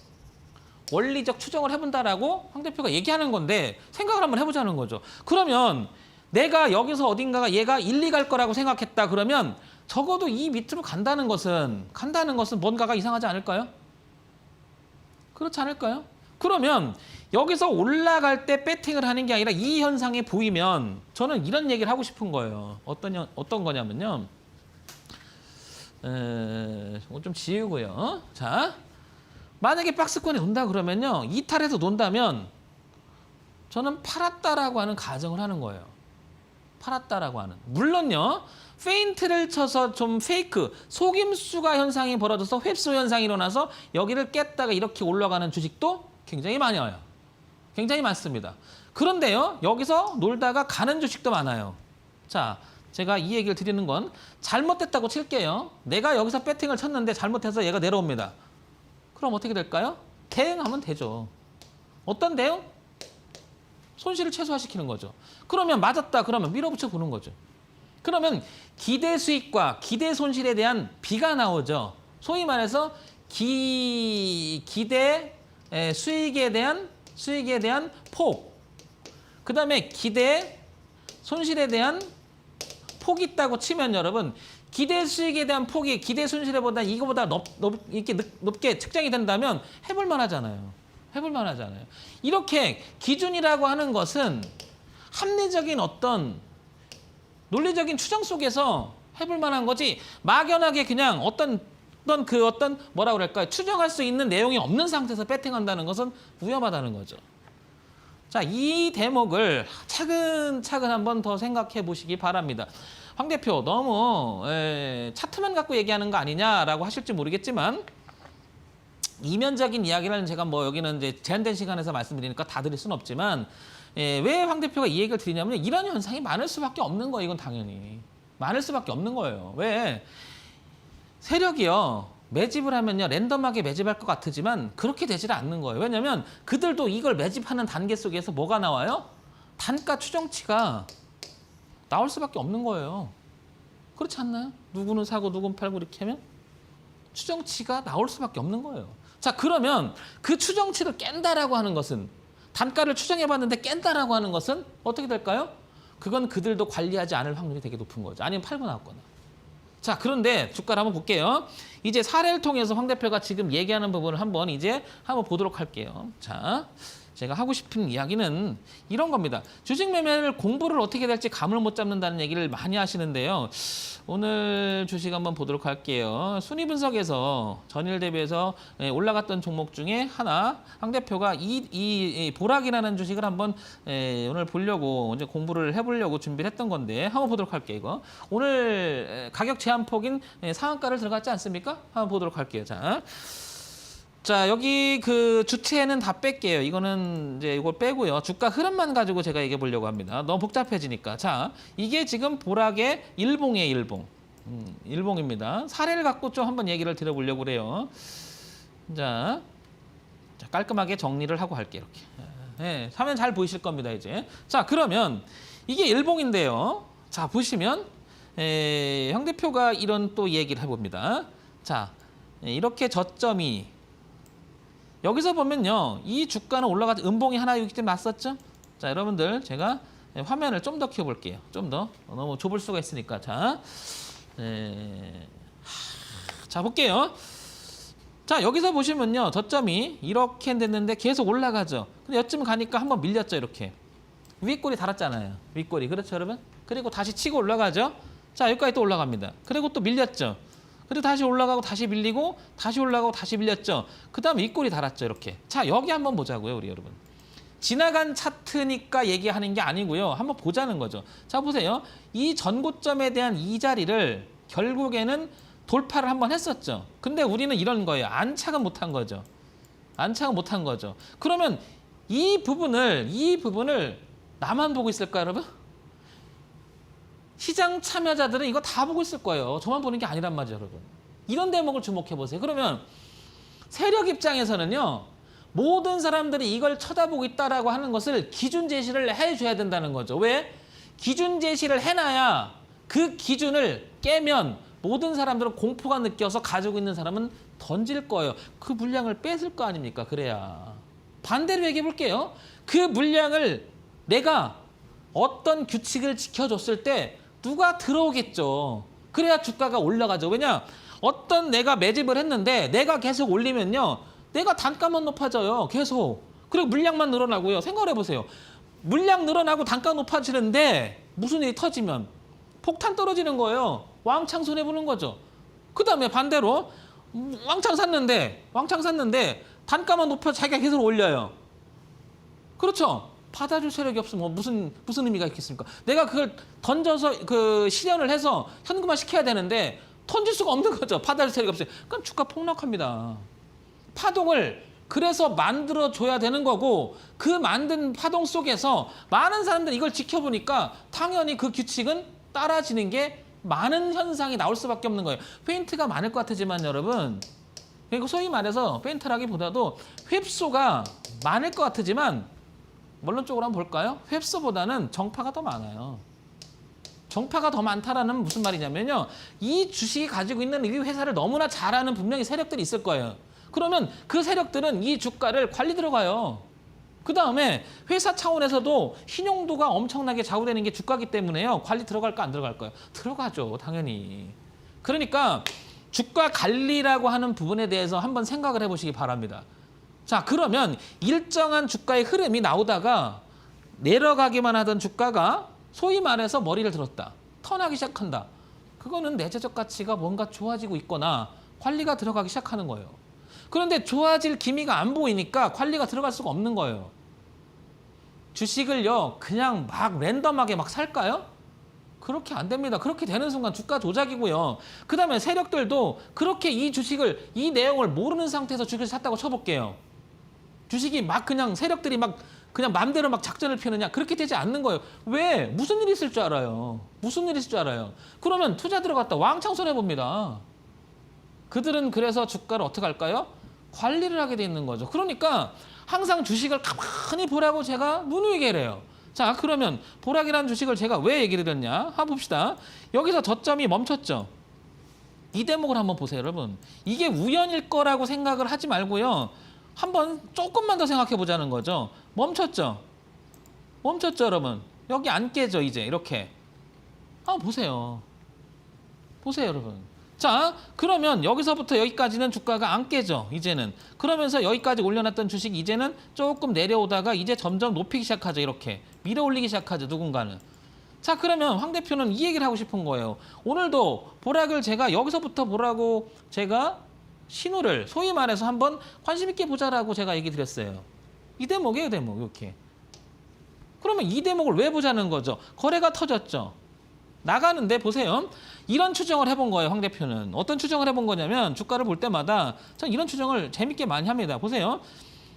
원리적 추정을 해본다라고 황 대표가 얘기하는 건데 생각을 한번 해보자는 거죠. 그러면 내가 여기서 어딘가가 얘가 1, 2갈 거라고 생각했다 그러면 적어도 이 밑으로 간다는 것은 뭔가가 이상하지 않을까요? 그렇지 않을까요? 그러면 여기서 올라갈 때 배팅을 하는 게 아니라 이 현상이 보이면 저는 이런 얘기를 하고 싶은 거예요. 어떤 거냐면요. 좀 지우고요. 자, 만약에 박스권에 논다 그러면요. 이탈해서 논다면 저는 팔았다라고 하는 가정을 하는 거예요. 팔았다라고 하는. 물론요. 페인트를 쳐서 좀 페이크, 속임수가 현상이 벌어져서 획수 현상이 일어나서 여기를 깼다가 이렇게 올라가는 주식도 굉장히 많이 와요. 굉장히 많습니다. 그런데요. 여기서 놀다가 가는 주식도 많아요. 자, 제가 이 얘기를 드리는 건 잘못됐다고 칠게요. 내가 여기서 배팅을 쳤는데 잘못해서 얘가 내려옵니다. 그럼 어떻게 될까요? 대응하면 되죠. 어떤 대응? 손실을 최소화시키는 거죠. 그러면 맞았다 그러면 밀어붙여 보는 거죠. 그러면 기대 수익과 기대 손실에 대한 비가 나오죠. 소위 말해서 기대 수익에 대한 폭, 그 다음에 기대 손실에 대한 폭이 있다고 치면 여러분 기대 수익에 대한 폭이 기대 손실보다 이거보다 이렇게 높게 측정이 된다면 해볼 만하잖아요. 해볼 만하잖아요. 이렇게 기준이라고 하는 것은 합리적인 어떤 논리적인 추정 속에서 해볼 만한 거지 막연하게 그냥 어떤 뭐라 그럴까요? 추정할 수 있는 내용이 없는 상태에서 배팅한다는 것은 위험하다는 거죠. 자, 이 대목을 차근차근 한번 더 생각해 보시기 바랍니다. 황 대표 너무 차트만 갖고 얘기하는 거 아니냐라고 하실지 모르겠지만 이면적인 이야기를 제가 뭐 여기는 이제 제한된 시간에서 말씀드리니까 다 드릴 수는 없지만 왜 황 대표가 이 얘기를 드리냐면 이런 현상이 많을 수밖에 없는 거예요. 이건 당연히. 많을 수밖에 없는 거예요. 왜? 세력이요. 매집을 하면요. 랜덤하게 매집할 것 같지만 그렇게 되지를 않는 거예요. 왜냐하면 그들도 이걸 매집하는 단계 속에서 뭐가 나와요? 단가 추정치가 나올 수밖에 없는 거예요. 그렇지 않나요? 누구는 사고 누구는 팔고 이렇게 하면 추정치가 나올 수밖에 없는 거예요. 자, 그러면 그 추정치를 깬다라고 하는 것은 단가를 추정해봤는데 깬다라고 하는 것은 어떻게 될까요? 그건 그들도 관리하지 않을 확률이 되게 높은 거죠. 아니면 팔고 나왔거나. 자, 그런데 주가를 한번 볼게요. 이제 사례를 통해서 황 대표가 지금 얘기하는 부분을 한번 보도록 할게요. 자, 제가 하고 싶은 이야기는 이런 겁니다. 주식 매매를 공부를 어떻게 될지 감을 못 잡는다는 얘기를 많이 하시는데요. 오늘 주식 한번 보도록 할게요. 순위 분석에서 전일 대비해서 올라갔던 종목 중에 하나, 황 대표가 이 보락이라는 주식을 한번 오늘 보려고 이제 공부를 해보려고 준비를 했던 건데 한번 보도록 할게요. 이거 오늘 가격 제한폭인 상한가를 들어갔지 않습니까? 한번 보도록 할게요. 자, 여기 그 주체는 다 뺄게요. 이거는 이제 이걸 빼고요. 주가 흐름만 가지고 제가 얘기해 보려고 합니다. 너무 복잡해지니까. 자, 이게 지금 보락의 일봉이에요, 일봉. 일봉입니다. 사례를 갖고 좀 한번 얘기를 드려보려고 그래요. 자, 깔끔하게 정리를 하고 할게요, 이렇게. 네, 화면 잘 보이실 겁니다, 이제. 자, 그러면 이게 일봉인데요. 자, 보시면 황 대표가 이런 또 얘기를 해봅니다. 자, 이렇게 저점이 여기서 보면요. 이 주가는 올라가서 음봉이 하나 여기 때 났었죠? 자, 여러분들 제가 화면을 좀 더 키워볼게요. 좀 더. 너무 좁을 수가 있으니까. 자, 볼게요. 자, 여기서 보시면요. 저점이 이렇게 됐는데 계속 올라가죠. 근데 여쯤 가니까 한번 밀렸죠. 이렇게. 윗골이 달았잖아요. 윗골이. 그렇죠, 여러분? 그리고 다시 치고 올라가죠. 자, 여기까지 또 올라갑니다. 그리고 또 밀렸죠. 그리고 다시 올라가고 다시 밀리고 다시 올라가고 다시 밀렸죠. 그 다음에 윗골이 달았죠. 이렇게. 자, 여기 한번 보자고요. 우리 여러분. 지나간 차트니까 얘기하는 게 아니고요. 한번 보자는 거죠. 자, 보세요. 이 전고점에 대한 이 자리를 결국에는 돌파를 한번 했었죠. 근데 우리는 이런 거예요. 안착은 못한 거죠. 안착은 못한 거죠. 그러면 이 부분을 나만 보고 있을까요, 여러분? 시장 참여자들은 이거 다 보고 있을 거예요. 저만 보는 게 아니란 말이죠, 여러분. 이런 대목을 주목해 보세요. 그러면 세력 입장에서는요. 모든 사람들이 이걸 쳐다보고 있다라고 하는 것을 기준 제시를 해줘야 된다는 거죠. 왜? 기준 제시를 해놔야 그 기준을 깨면 모든 사람들은 공포가 느껴서 가지고 있는 사람은 던질 거예요. 그 물량을 뺏을 거 아닙니까? 그래야. 반대로 얘기해 볼게요. 그 물량을 내가 어떤 규칙을 지켜줬을 때 누가 들어오겠죠. 그래야 주가가 올라가죠. 왜냐? 어떤 내가 매집을 했는데 내가 계속 올리면요. 내가 단가만 높아져요. 계속. 그리고 물량만 늘어나고요. 생각을 해보세요. 물량 늘어나고 단가 높아지는데 무슨 일이 터지면 폭탄 떨어지는 거예요. 왕창 손해보는 거죠. 그 다음에 반대로 왕창 샀는데 단가만 높아서 자기가 계속 올려요. 그렇죠? 받아줄 세력이 없으면 무슨 의미가 있겠습니까? 내가 그걸 던져서 그 실현을 해서 현금화 시켜야 되는데 던질 수가 없는 거죠. 받아줄 세력이 없어요. 그럼 주가 폭락합니다. 파동을 그래서 만들어줘야 되는 거고 그 만든 파동 속에서 많은 사람들이 이걸 지켜보니까 당연히 그 규칙은 따라지는 게 많은 현상이 나올 수밖에 없는 거예요. 페인트가 많을 것 같지만 여러분 그리고 소위 말해서 페인트라기보다도 휩소가 많을 것 같지만 원론적으로 한번 볼까요? 휩소보다는 정파가 더 많아요. 정파가 더 많다라는 무슨 말이냐면요. 이 주식이 가지고 있는 이 회사를 너무나 잘 아는 분명히 세력들이 있을 거예요. 그러면 그 세력들은 이 주가를 관리 들어가요. 그 다음에 회사 차원에서도 신용도가 엄청나게 좌우되는 게 주가기 때문에요. 관리 들어갈까 안 들어갈까요? 들어가죠, 당연히. 그러니까 주가 관리라고 하는 부분에 대해서 한번 생각을 해보시기 바랍니다. 자, 그러면 일정한 주가의 흐름이 나오다가 내려가기만 하던 주가가 소위 말해서 머리를 들었다. 턴하기 시작한다. 그거는 내재적 가치가 뭔가 좋아지고 있거나 관리가 들어가기 시작하는 거예요. 그런데 좋아질 기미가 안 보이니까 관리가 들어갈 수가 없는 거예요. 주식을요, 그냥 막 랜덤하게 막 살까요? 그렇게 안 됩니다. 그렇게 되는 순간 주가 조작이고요. 그 다음에 세력들도 그렇게 이 주식을, 이 내용을 모르는 상태에서 주식을 샀다고 쳐볼게요. 주식이 막 그냥 세력들이 막 그냥 맘대로 막 작전을 펴느냐? 그렇게 되지 않는 거예요. 왜? 무슨 일이 있을 줄 알아요? 무슨 일이 있을 줄 알아요? 그러면 투자 들어갔다 왕창 손해봅니다. 그들은 그래서 주가를 어떻게 할까요? 관리를 하게 돼 있는 거죠. 그러니까 항상 주식을 가만히 보라고 제가 누누이 얘기해요. 자, 그러면 보락이라는 주식을 제가 왜 얘기를 드렸냐? 한번 봅시다. 여기서 저점이 멈췄죠. 이 대목을 한번 보세요, 여러분. 이게 우연일 거라고 생각을 하지 말고요. 한번 조금만 더 생각해 보자는 거죠. 멈췄죠? 멈췄죠, 여러분? 여기 안 깨져, 이제 이렇게. 한번 보세요. 보세요, 여러분. 자, 그러면 여기서부터 여기까지는 주가가 안 깨져, 이제는. 그러면서 여기까지 올려놨던 주식 이제는 조금 내려오다가 이제 점점 높이기 시작하죠, 이렇게. 밀어 올리기 시작하죠, 누군가는. 자, 그러면 황 대표는 이 얘기를 하고 싶은 거예요. 오늘도 보락을 제가 여기서부터 보라고 제가 신호를 소위 말해서 한번 관심 있게 보자라고 제가 얘기 드렸어요. 이 대목이에요, 대목, 이렇게. 그러면 이 대목을 왜 보자는 거죠? 거래가 터졌죠. 나가는데 보세요. 이런 추정을 해본 거예요, 황 대표는. 어떤 추정을 해본 거냐면 주가를 볼 때마다 전 이런 추정을 재밌게 많이 합니다. 보세요.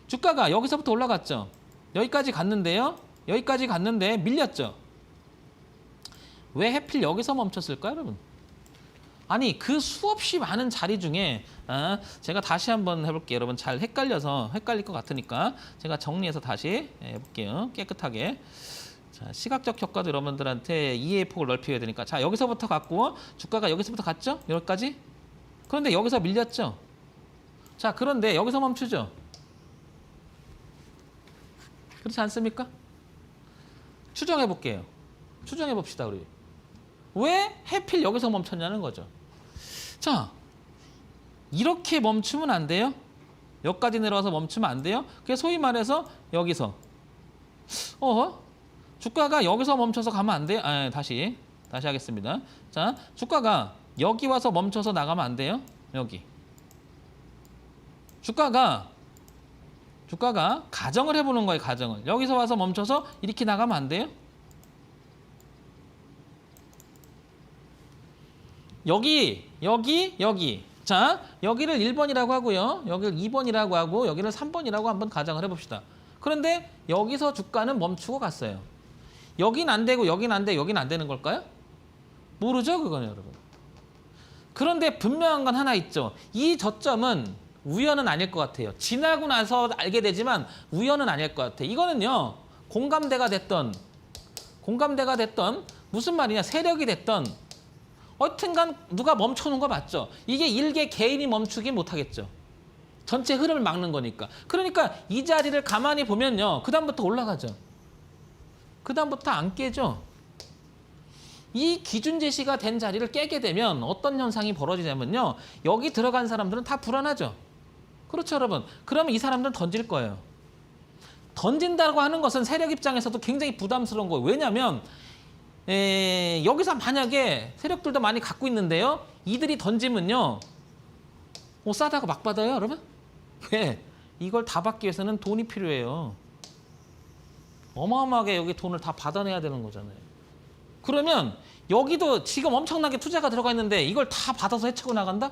주가가 여기서부터 올라갔죠. 여기까지 갔는데요. 여기까지 갔는데 밀렸죠. 왜 하필 여기서 멈췄을까요, 여러분? 아니, 그 수없이 많은 자리 중에 제가 다시 한번 해볼게요. 여러분 잘 헷갈려서 헷갈릴 것 같으니까 제가 정리해서 다시 해볼게요. 깨끗하게. 자, 시각적 효과도 여러분들한테 이해의 폭을 넓혀야 되니까. 자, 여기서부터 갔고 주가가 여기서부터 갔죠? 여기까지? 그런데 여기서 밀렸죠? 자, 그런데 여기서 멈추죠? 그렇지 않습니까? 추정해 볼게요. 추정해 봅시다, 우리. 왜 하필 여기서 멈췄냐는 거죠. 자, 이렇게 멈추면 안 돼요? 여기까지 내려와서 멈추면 안 돼요? 그게 소위 말해서 여기서 주가가 여기서 멈춰서 가면 안 돼요? 다시 하겠습니다. 자, 주가가 여기 와서 멈춰서 나가면 안 돼요? 여기. 주가가 가정을 해보는 거예요, 가정을. 여기서 와서 멈춰서 이렇게 나가면 안 돼요? 여기. 자, 여기를 1번이라고 하고요. 여기를 2번이라고 하고 여기를 3번이라고 한번 가정을 해봅시다. 그런데 여기서 주가는 멈추고 갔어요. 여긴 안 되고 여긴 안 돼, 여긴 안 되는 걸까요? 모르죠, 그거는 여러분. 그런데 분명한 건 하나 있죠. 이 저점은 우연은 아닐 것 같아요. 지나고 나서 알게 되지만 우연은 아닐 것 같아요. 이거는요, 공감대가 됐던 무슨 말이냐, 세력이 됐던 어튼간 누가 멈춰놓은 거 맞죠? 이게 일개 개인이 멈추긴 못하겠죠. 전체 흐름을 막는 거니까. 그러니까 이 자리를 가만히 보면요, 그 다음부터 올라가죠. 그 다음부터 안 깨죠. 이 기준 제시가 된 자리를 깨게 되면 어떤 현상이 벌어지냐면요, 여기 들어간 사람들은 다 불안하죠. 그렇죠, 여러분. 그러면 이 사람들은 던질 거예요. 던진다고 하는 것은 세력 입장에서도 굉장히 부담스러운 거예요. 왜냐하면 여기서 만약에 세력들도 많이 갖고 있는데요, 이들이 던지면요, 싸다고 막 받아요, 여러분? 왜? 이걸 다 받기 위해서는 돈이 필요해요. 어마어마하게 여기 돈을 다 받아내야 되는 거잖아요. 그러면 여기도 지금 엄청나게 투자가 들어가 있는데 이걸 다 받아서 헤쳐고 나간다?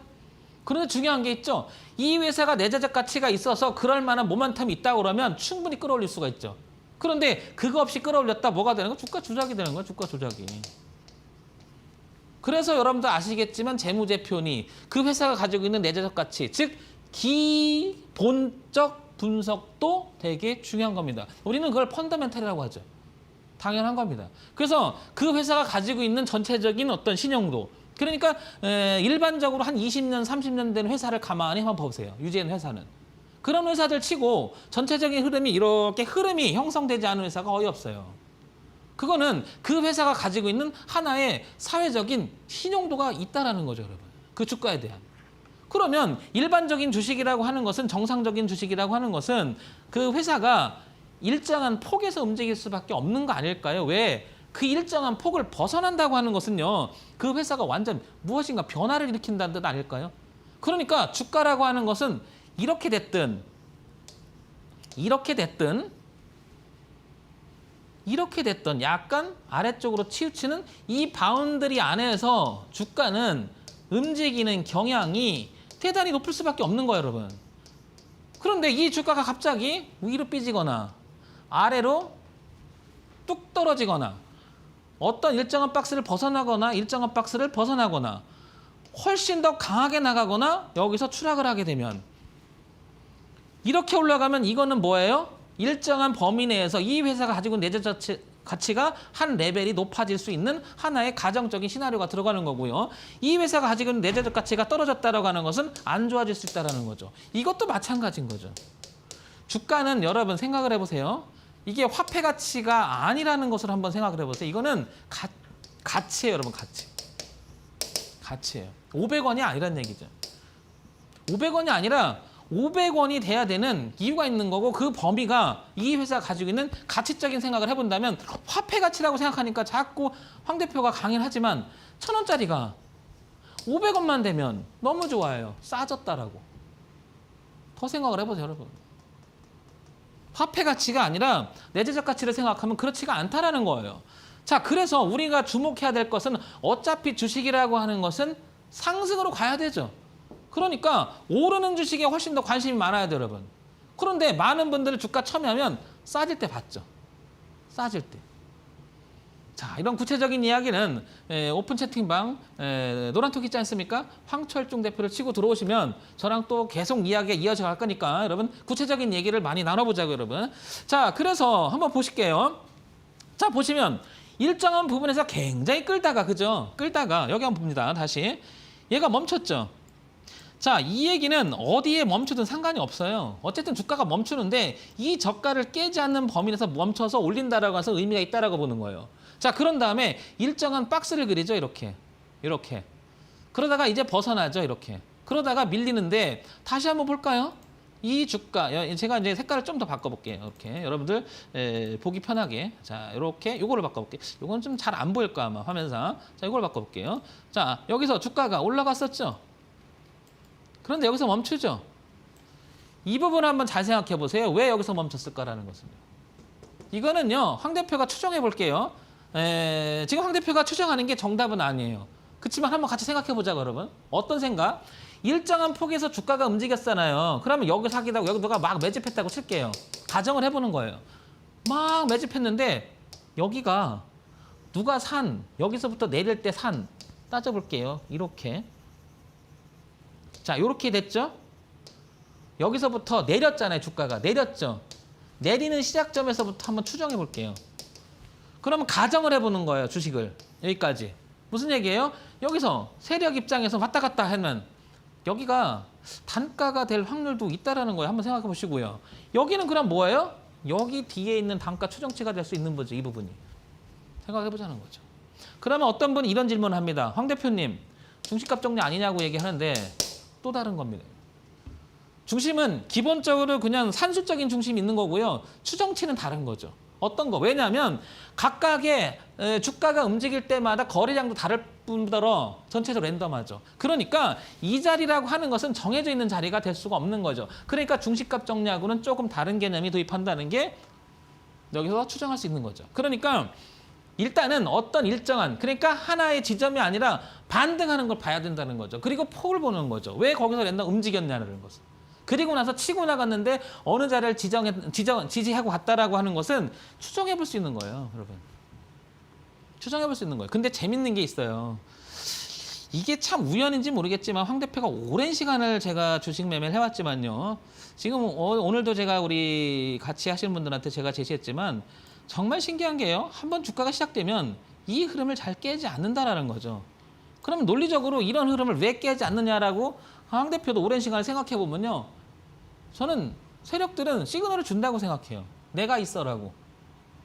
그런데 중요한 게 있죠. 이 회사가 내재적 가치가 있어서 그럴 만한 모멘텀이 있다고 그러면 충분히 끌어올릴 수가 있죠. 그런데 그거 없이 끌어올렸다 뭐가 되는 거? 주가 조작이 되는 거야, 주가 조작이. 그래서 여러분들 아시겠지만 재무제표니 그 회사가 가지고 있는 내재적 가치, 즉 기본적 분석도 되게 중요한 겁니다. 우리는 그걸 펀더멘탈이라고 하죠. 당연한 겁니다. 그래서 그 회사가 가지고 있는 전체적인 어떤 신용도, 그러니까 일반적으로 한 20년, 30년 된 회사를 가만히 한번 보세요. 유지한 회사는. 그런 회사들 치고 전체적인 흐름이 이렇게 흐름이 형성되지 않은 회사가 거의 없어요. 그거는 그 회사가 가지고 있는 하나의 사회적인 신용도가 있다라는 거죠, 여러분. 그 주가에 대한. 그러면 일반적인 주식이라고 하는 것은 정상적인 주식이라고 하는 것은 그 회사가 일정한 폭에서 움직일 수밖에 없는 거 아닐까요? 왜? 그 일정한 폭을 벗어난다고 하는 것은요. 그 회사가 완전 무엇인가 변화를 일으킨다는 뜻 아닐까요? 그러니까 주가라고 하는 것은 이렇게 됐든 약간 아래쪽으로 치우치는 이 바운더리 안에서 주가는 움직이는 경향이 대단히 높을 수밖에 없는 거예요, 여러분. 그런데 이 주가가 갑자기 위로 삐지거나 아래로 뚝 떨어지거나 어떤 일정한 박스를 벗어나거나 일정한 박스를 벗어나거나 훨씬 더 강하게 나가거나 여기서 추락을 하게 되면 이렇게 올라가면 이거는 뭐예요? 일정한 범위 내에서 이 회사가 가지고 있는 내재 가치가 한 레벨이 높아질 수 있는 하나의 가정적인 시나리오가 들어가는 거고요. 이 회사가 가지고 있는 내재적 가치가 떨어졌다라고 하는 것은 안 좋아질 수 있다는 거죠. 이것도 마찬가지인 거죠. 주가는 여러분 생각을 해보세요. 이게 화폐 가치가 아니라는 것을 한번 생각을 해보세요. 이거는 가치예요, 여러분. 가치예요. 500원이 아니란 얘기죠. 500원이 아니라 500원이 돼야 되는 이유가 있는 거고 그 범위가 이 회사가 가지고 있는 가치적인 생각을 해본다면 화폐 가치라고 생각하니까 자꾸 황 대표가 강의를 하지만 1,000원짜리가 500원만 되면 너무 좋아요. 싸졌다라고. 더 생각을 해보세요, 여러분. 화폐 가치가 아니라 내재적 가치를 생각하면 그렇지가 않다라는 거예요. 자, 그래서 우리가 주목해야 될 것은 어차피 주식이라고 하는 것은 상승으로 가야 되죠. 그러니까 오르는 주식에 훨씬 더 관심이 많아야 돼요, 여러분. 그런데 많은 분들이 주가 첨예하면 싸질 때 봤죠. 싸질 때. 자, 이런 구체적인 이야기는 오픈 채팅방 노란톡 있지 않습니까? 황철중 대표를 치고 들어오시면 저랑 또 계속 이야기가 이어져 갈 거니까 여러분 구체적인 얘기를 많이 나눠보자고요, 여러분. 자, 그래서 한번 보실게요. 자, 보시면 일정한 부분에서 굉장히 끌다가, 그죠? 끌다가 여기 한번 봅니다. 다시. 얘가 멈췄죠. 자, 이 얘기는 어디에 멈추든 상관이 없어요. 어쨌든 주가가 멈추는데 이 저가를 깨지 않는 범위 내에서 멈춰서 올린다라고 해서 의미가 있다라고 보는 거예요. 자, 그런 다음에 일정한 박스를 그리죠. 이렇게. 그러다가 이제 벗어나죠. 이렇게. 그러다가 밀리는데 다시 한번 볼까요? 이 주가, 제가 이제 색깔을 좀 더 바꿔볼게요. 이렇게. 여러분들 보기 편하게. 자, 이렇게 요거를 바꿔볼게요. 요건 좀 잘 안 보일 거야, 아마 화면상. 자, 이걸 바꿔볼게요. 자, 여기서 주가가 올라갔었죠. 그런데 여기서 멈추죠. 이 부분 한번 잘 생각해 보세요. 왜 여기서 멈췄을까라는 것은요. 이거는요, 황 대표가 추정해 볼게요. 지금 황 대표가 추정하는 게 정답은 아니에요. 그렇지만 한번 같이 생각해 보자고, 여러분. 어떤 생각? 일정한 폭에서 주가가 움직였잖아요. 그러면 여기 사기다고 여기 누가 막 매집했다고 칠게요. 가정을 해보는 거예요. 막 매집했는데 여기가 누가 산, 여기서부터 내릴 때 산 따져볼게요. 이렇게. 자, 이렇게 됐죠? 여기서부터 내렸잖아요, 주가가. 내렸죠? 내리는 시작점에서부터 한번 추정해 볼게요. 그러면 가정을 해보는 거예요, 주식을. 여기까지. 무슨 얘기예요? 여기서 세력 입장에서 왔다 갔다 하면 여기가 단가가 될 확률도 있다라는 거예요. 한번 생각해 보시고요. 여기는 그럼 뭐예요? 여기 뒤에 있는 단가 추정치가 될 수 있는 거죠, 이 부분이. 생각해 보자는 거죠. 그러면 어떤 분이 이런 질문을 합니다. 황 대표님, 중시값 정리 아니냐고 얘기하는데 또 다른 겁니다. 중심은 기본적으로 그냥 산술적인 중심이 있는 거고요. 추정치는 다른 거죠. 어떤 거? 왜냐하면 각각의 주가가 움직일 때마다 거래량도 다를 뿐더러 전체적으로 랜덤하죠. 그러니까 이 자리라고 하는 것은 정해져 있는 자리가 될 수가 없는 거죠. 그러니까 중시값 정리하고는 조금 다른 개념이 도입한다는 게 여기서 추정할 수 있는 거죠. 그러니까 일단은 어떤 일정한, 그러니까 하나의 지점이 아니라 반등하는 걸 봐야 된다는 거죠. 그리고 폭을 보는 거죠. 왜 거기서 랜덤 움직였냐는 것을. 그리고 나서 치고 나갔는데 어느 자리를 지지하고 갔다라고 하는 것은 추정해 볼 수 있는 거예요, 여러분. 추정해 볼 수 있는 거예요. 근데 재밌는 게 있어요. 이게 참 우연인지 모르겠지만 황 대표가 오랜 시간을 제가 주식 매매를 해왔지만요. 지금 오늘도 제가 우리 같이 하시는 분들한테 제가 제시했지만 정말 신기한 게요. 한번 주가가 시작되면 이 흐름을 잘 깨지 않는다라는 거죠. 그러면 논리적으로 이런 흐름을 왜 깨지 않느냐라고 황 대표도 오랜 시간을 생각해 보면요. 저는 세력들은 시그널을 준다고 생각해요. 내가 있어라고.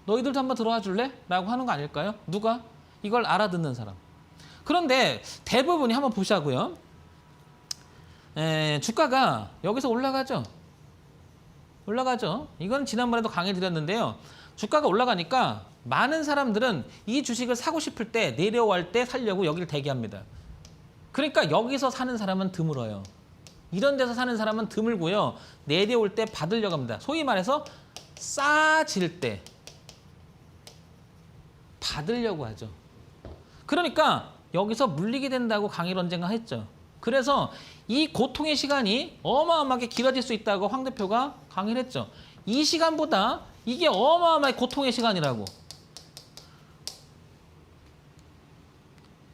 너희들도 한번 들어와 줄래? 라고 하는 거 아닐까요? 누가? 이걸 알아듣는 사람. 그런데 대부분이 한번 보자고요. 주가가 여기서 올라가죠. 올라가죠. 이건 지난번에도 강의 드렸는데요. 주가가 올라가니까 많은 사람들은 이 주식을 사고 싶을 때 내려올 때 살려고 여기를 대기합니다. 그러니까 여기서 사는 사람은 드물어요. 이런 데서 사는 사람은 드물고요. 내려올 때 받으려고 합니다. 소위 말해서 싸질 때 받으려고 하죠. 그러니까 여기서 물리게 된다고 강의를 언젠가 했죠. 그래서 이 고통의 시간이 어마어마하게 길어질 수 있다고 황 대표가 강의를 했죠. 이 시간보다 이게 어마어마하게 고통의 시간이라고.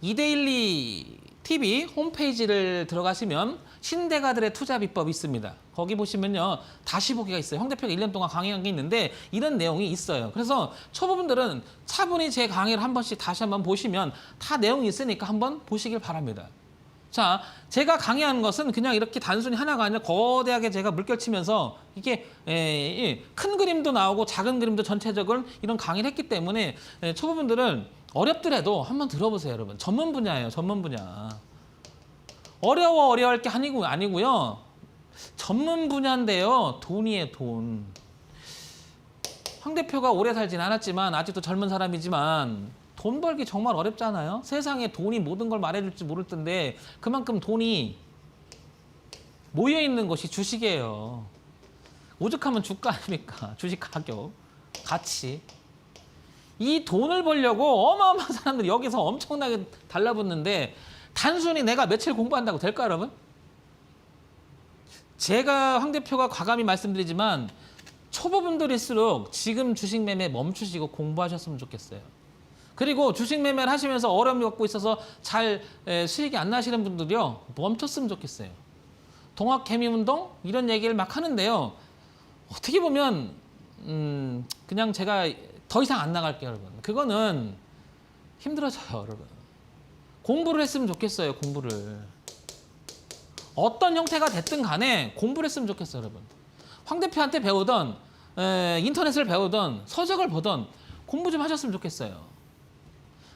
이데일리 TV 홈페이지를 들어가시면 신대가들의 투자 비법이 있습니다. 거기 보시면요. 다시 보기가 있어요. 황 대표가 1년 동안 강의한 게 있는데 이런 내용이 있어요. 그래서 초보분들은 차분히 제 강의를 한 번씩 다시 한번 보시면 다 내용이 있으니까 한번 보시길 바랍니다. 자, 제가 강의하는 것은 그냥 이렇게 단순히 하나가 아니라 거대하게 제가 물결치면서 이게 큰 그림도 나오고 작은 그림도 전체적으로 이런 강의를 했기 때문에 초보분들은 어렵더라도 한번 들어보세요, 여러분. 전문 분야예요, 전문 분야. 어려울 게 아니고요. 전문 분야인데요. 돈이에요, 돈. 황 대표가 오래 살진 않았지만 아직도 젊은 사람이지만 돈 벌기 정말 어렵잖아요. 세상에 돈이 모든 걸 말해줄지 모를 텐데 그만큼 돈이 모여있는 것이 주식이에요. 오죽하면 주가 아닙니까? 주식 가격, 가치. 이 돈을 벌려고 어마어마한 사람들이 여기서 엄청나게 달라붙는데 단순히 내가 며칠 공부한다고 될까, 여러분? 제가 황 대표가 과감히 말씀드리지만 초보분들일수록 지금 주식 매매 멈추시고 공부하셨으면 좋겠어요. 그리고 주식 매매를 하시면서 어려움을 겪고 있어서 잘 수익이 안 나시는 분들이요. 멈췄으면 좋겠어요. 동학개미운동 이런 얘기를 막 하는데요. 어떻게 보면 그냥 제가 더 이상 안 나갈게요, 여러분. 그거는 힘들어져요, 여러분. 공부를 했으면 좋겠어요, 공부를. 어떤 형태가 됐든 간에 공부를 했으면 좋겠어요, 여러분. 황 대표한테 배우던 인터넷을 배우던 서적을 보던 공부 좀 하셨으면 좋겠어요.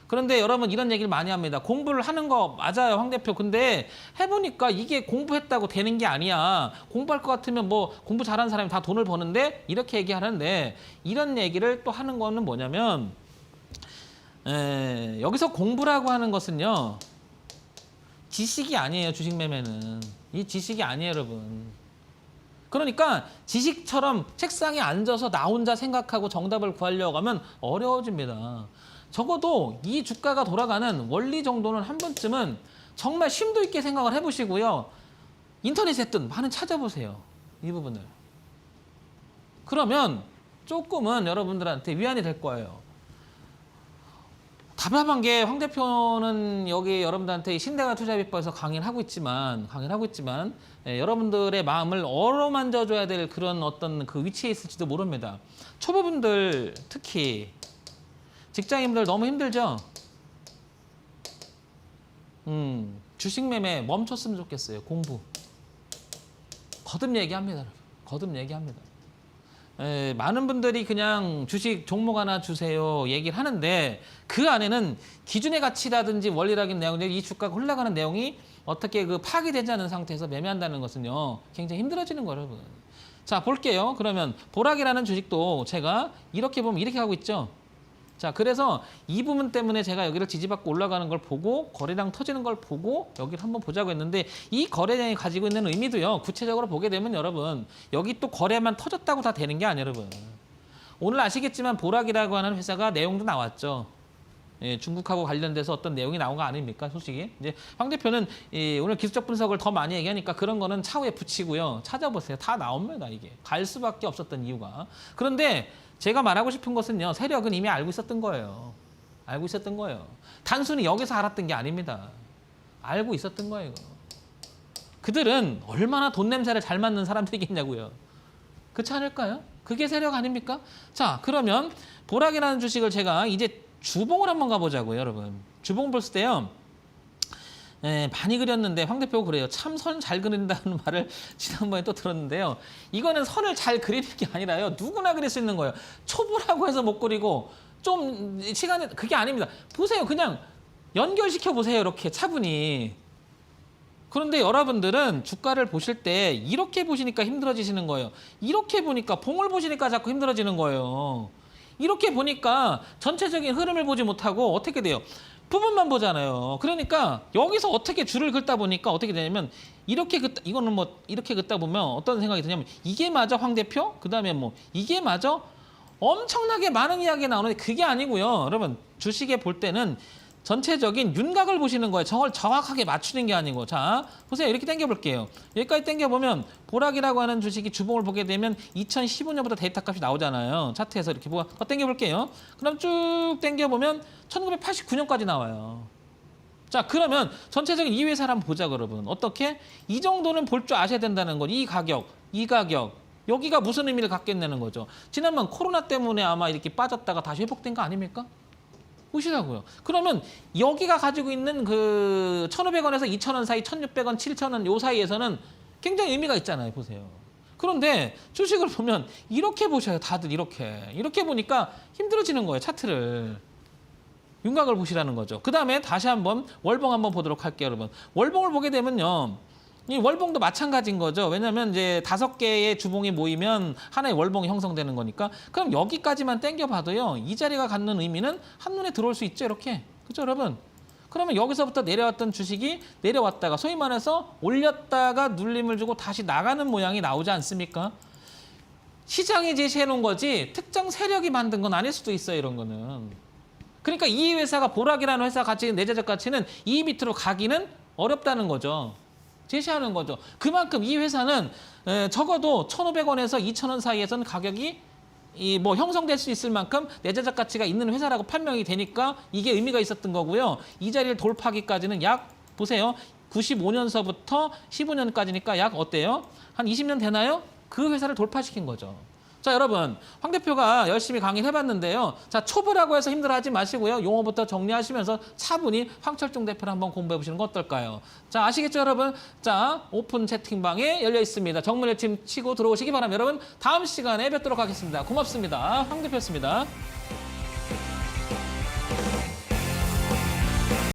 그런데 여러분 이런 얘기를 많이 합니다. 공부를 하는 거 맞아요, 황 대표. 근데 해보니까 이게 공부했다고 되는 게 아니야. 공부할 것 같으면 뭐 공부 잘하는 사람이 다 돈을 버는데 이렇게 얘기하는데 이런 얘기를 또 하는 거는 뭐냐면 여기서 공부라고 하는 것은요. 지식이 아니에요, 주식 매매는. 이 지식이 아니에요, 여러분. 그러니까 지식처럼 책상에 앉아서 나 혼자 생각하고 정답을 구하려고 하면 어려워집니다. 적어도 이 주가가 돌아가는 원리 정도는 한 번쯤은 정말 심도 있게 생각을 해보시고요. 인터넷에 있든 많은 찾아보세요. 이 부분을. 그러면 조금은 여러분들한테 위안이 될 거예요. 답답한 게 황 대표는 여기 여러분들한테 신대가 투자비법에서 강의를 하고 있지만 여러분들의 마음을 어루만져줘야 될 그런 어떤 그 위치에 있을지도 모릅니다. 초보분들 특히 직장인분들 너무 힘들죠? 주식 매매 멈췄으면 좋겠어요. 공부. 거듭 얘기합니다. 거듭 얘기합니다. 많은 분들이 그냥 주식 종목 하나 주세요 얘기를 하는데 그 안에는 기준의 가치라든지 원리적인 내용들이 이 주가가 올라가는 내용이 어떻게 그 파악되지 않은 상태에서 매매한다는 것은요 굉장히 힘들어지는 거예요, 여러분. 자, 볼게요. 그러면 보락이라는 주식도 제가 이렇게 보면 이렇게 하고 있죠. 자, 그래서 이 부분 때문에 제가 여기를 지지받고 올라가는 걸 보고 거래량 터지는 걸 보고 여기를 한번 보자고 했는데 이 거래량이 가지고 있는 의미도요. 구체적으로 보게 되면 여러분 여기 또 거래만 터졌다고 다 되는 게 아니에요, 여러분. 오늘 아시겠지만 보락이라고 하는 회사가 내용도 나왔죠. 중국하고 관련돼서 어떤 내용이 나온 거 아닙니까, 솔직히. 이제 황 대표는 오늘 기술적 분석을 더 많이 얘기하니까 그런 거는 차후에 붙이고요. 찾아보세요. 다 나옵니다, 이게. 갈 수밖에 없었던 이유가. 그런데 제가 말하고 싶은 것은요. 세력은 이미 알고 있었던 거예요. 알고 있었던 거예요. 단순히 여기서 알았던 게 아닙니다. 알고 있었던 거예요. 그들은 얼마나 돈 냄새를 잘 맡는 사람들이겠냐고요. 그렇지 않을까요? 그게 세력 아닙니까? 자, 그러면 보락이라는 주식을 제가 이제 주봉을 한번 가보자고요, 여러분. 주봉 볼 때요. 많이 그렸는데 황 대표가 그래요. 참 선 잘 그린다는 말을 지난번에 또 들었는데요. 이거는 선을 잘 그리는 게 아니라요. 누구나 그릴 수 있는 거예요. 초보라고 해서 못 그리고 좀 시간이 그게 아닙니다. 보세요. 그냥 연결시켜 보세요. 이렇게 차분히. 그런데 여러분들은 주가를 보실 때 이렇게 보시니까 힘들어지시는 거예요. 이렇게 보니까 봉을 보시니까 자꾸 힘들어지는 거예요. 이렇게 보니까 전체적인 흐름을 보지 못하고 어떻게 돼요? 부분만 보잖아요. 그러니까 여기서 어떻게 줄을 긋다 보니까 어떻게 되냐면 이렇게 긋다, 이거는 뭐 이렇게 긋다 보면 어떤 생각이 드냐면 이게 맞아 황 대표? 그다음에 뭐 이게 맞아? 엄청나게 많은 이야기가 나오는데 그게 아니고요. 여러분 주식에 볼 때는 전체적인 윤곽을 보시는 거예요. 정을 정확하게 맞추는 게 아니고. 자, 보세요. 이렇게 당겨볼게요. 여기까지 당겨보면 보락이라고 하는 주식이 주봉을 보게 되면 2015년부터 데이터 값이 나오잖아요. 차트에서 이렇게 더 당겨볼게요. 그럼 쭉 당겨보면 1989년까지 나와요. 자, 그러면 전체적인 이 회사를 한번 보자, 여러분. 어떻게? 이 정도는 볼 줄 아셔야 된다는 건 이 가격, 이 가격. 여기가 무슨 의미를 갖겠냐는 거죠. 지난번 코로나 때문에 아마 이렇게 빠졌다가 다시 회복된 거 아닙니까? 보시라고요. 그러면 여기가 가지고 있는 그 1,500원에서 2,000원 사이, 1,600원, 7,000원 요 사이에서는 굉장히 의미가 있잖아요. 보세요. 그런데 주식을 보면 이렇게 보셔요. 다들 이렇게. 이렇게 보니까 힘들어지는 거예요. 차트를. 윤곽을 보시라는 거죠. 그 다음에 다시 한번 월봉 한번 보도록 할게요. 여러분. 월봉을 보게 되면요. 이 월봉도 마찬가지인 거죠. 왜냐하면 이제 5개의 주봉이 모이면 하나의 월봉이 형성되는 거니까. 그럼 여기까지만 당겨봐도요. 이 자리가 갖는 의미는 한눈에 들어올 수 있죠. 이렇게. 그죠, 여러분? 그러면 여기서부터 내려왔던 주식이 내려왔다가 소위 말해서 올렸다가 눌림을 주고 다시 나가는 모양이 나오지 않습니까? 시장이 제시해 놓은 거지 특정 세력이 만든 건 아닐 수도 있어요. 이런 거는. 그러니까 이 회사가 보락이라는 회사 가치, 내재적 가치는 이 밑으로 가기는 어렵다는 거죠. 제시하는 거죠. 그만큼 이 회사는 적어도 1,500원에서 2,000원 사이에서는 가격이 뭐 형성될 수 있을 만큼 내재적 가치가 있는 회사라고 판명이 되니까 이게 의미가 있었던 거고요. 이 자리를 돌파하기까지는 약 보세요. 95년서부터 15년까지니까 약 어때요? 한 20년 되나요? 그 회사를 돌파시킨 거죠. 자, 여러분, 황 대표가 열심히 강의를 해봤는데요. 자, 초보라고 해서 힘들어하지 마시고요. 용어부터 정리하시면서 차분히 황철중 대표를 한번 공부해보시는 거 어떨까요? 자, 아시겠죠, 여러분? 자, 오픈 채팅방에 열려 있습니다. 정문일침 치고 들어오시기 바랍니다. 여러분, 다음 시간에 뵙도록 하겠습니다. 고맙습니다. 황 대표였습니다.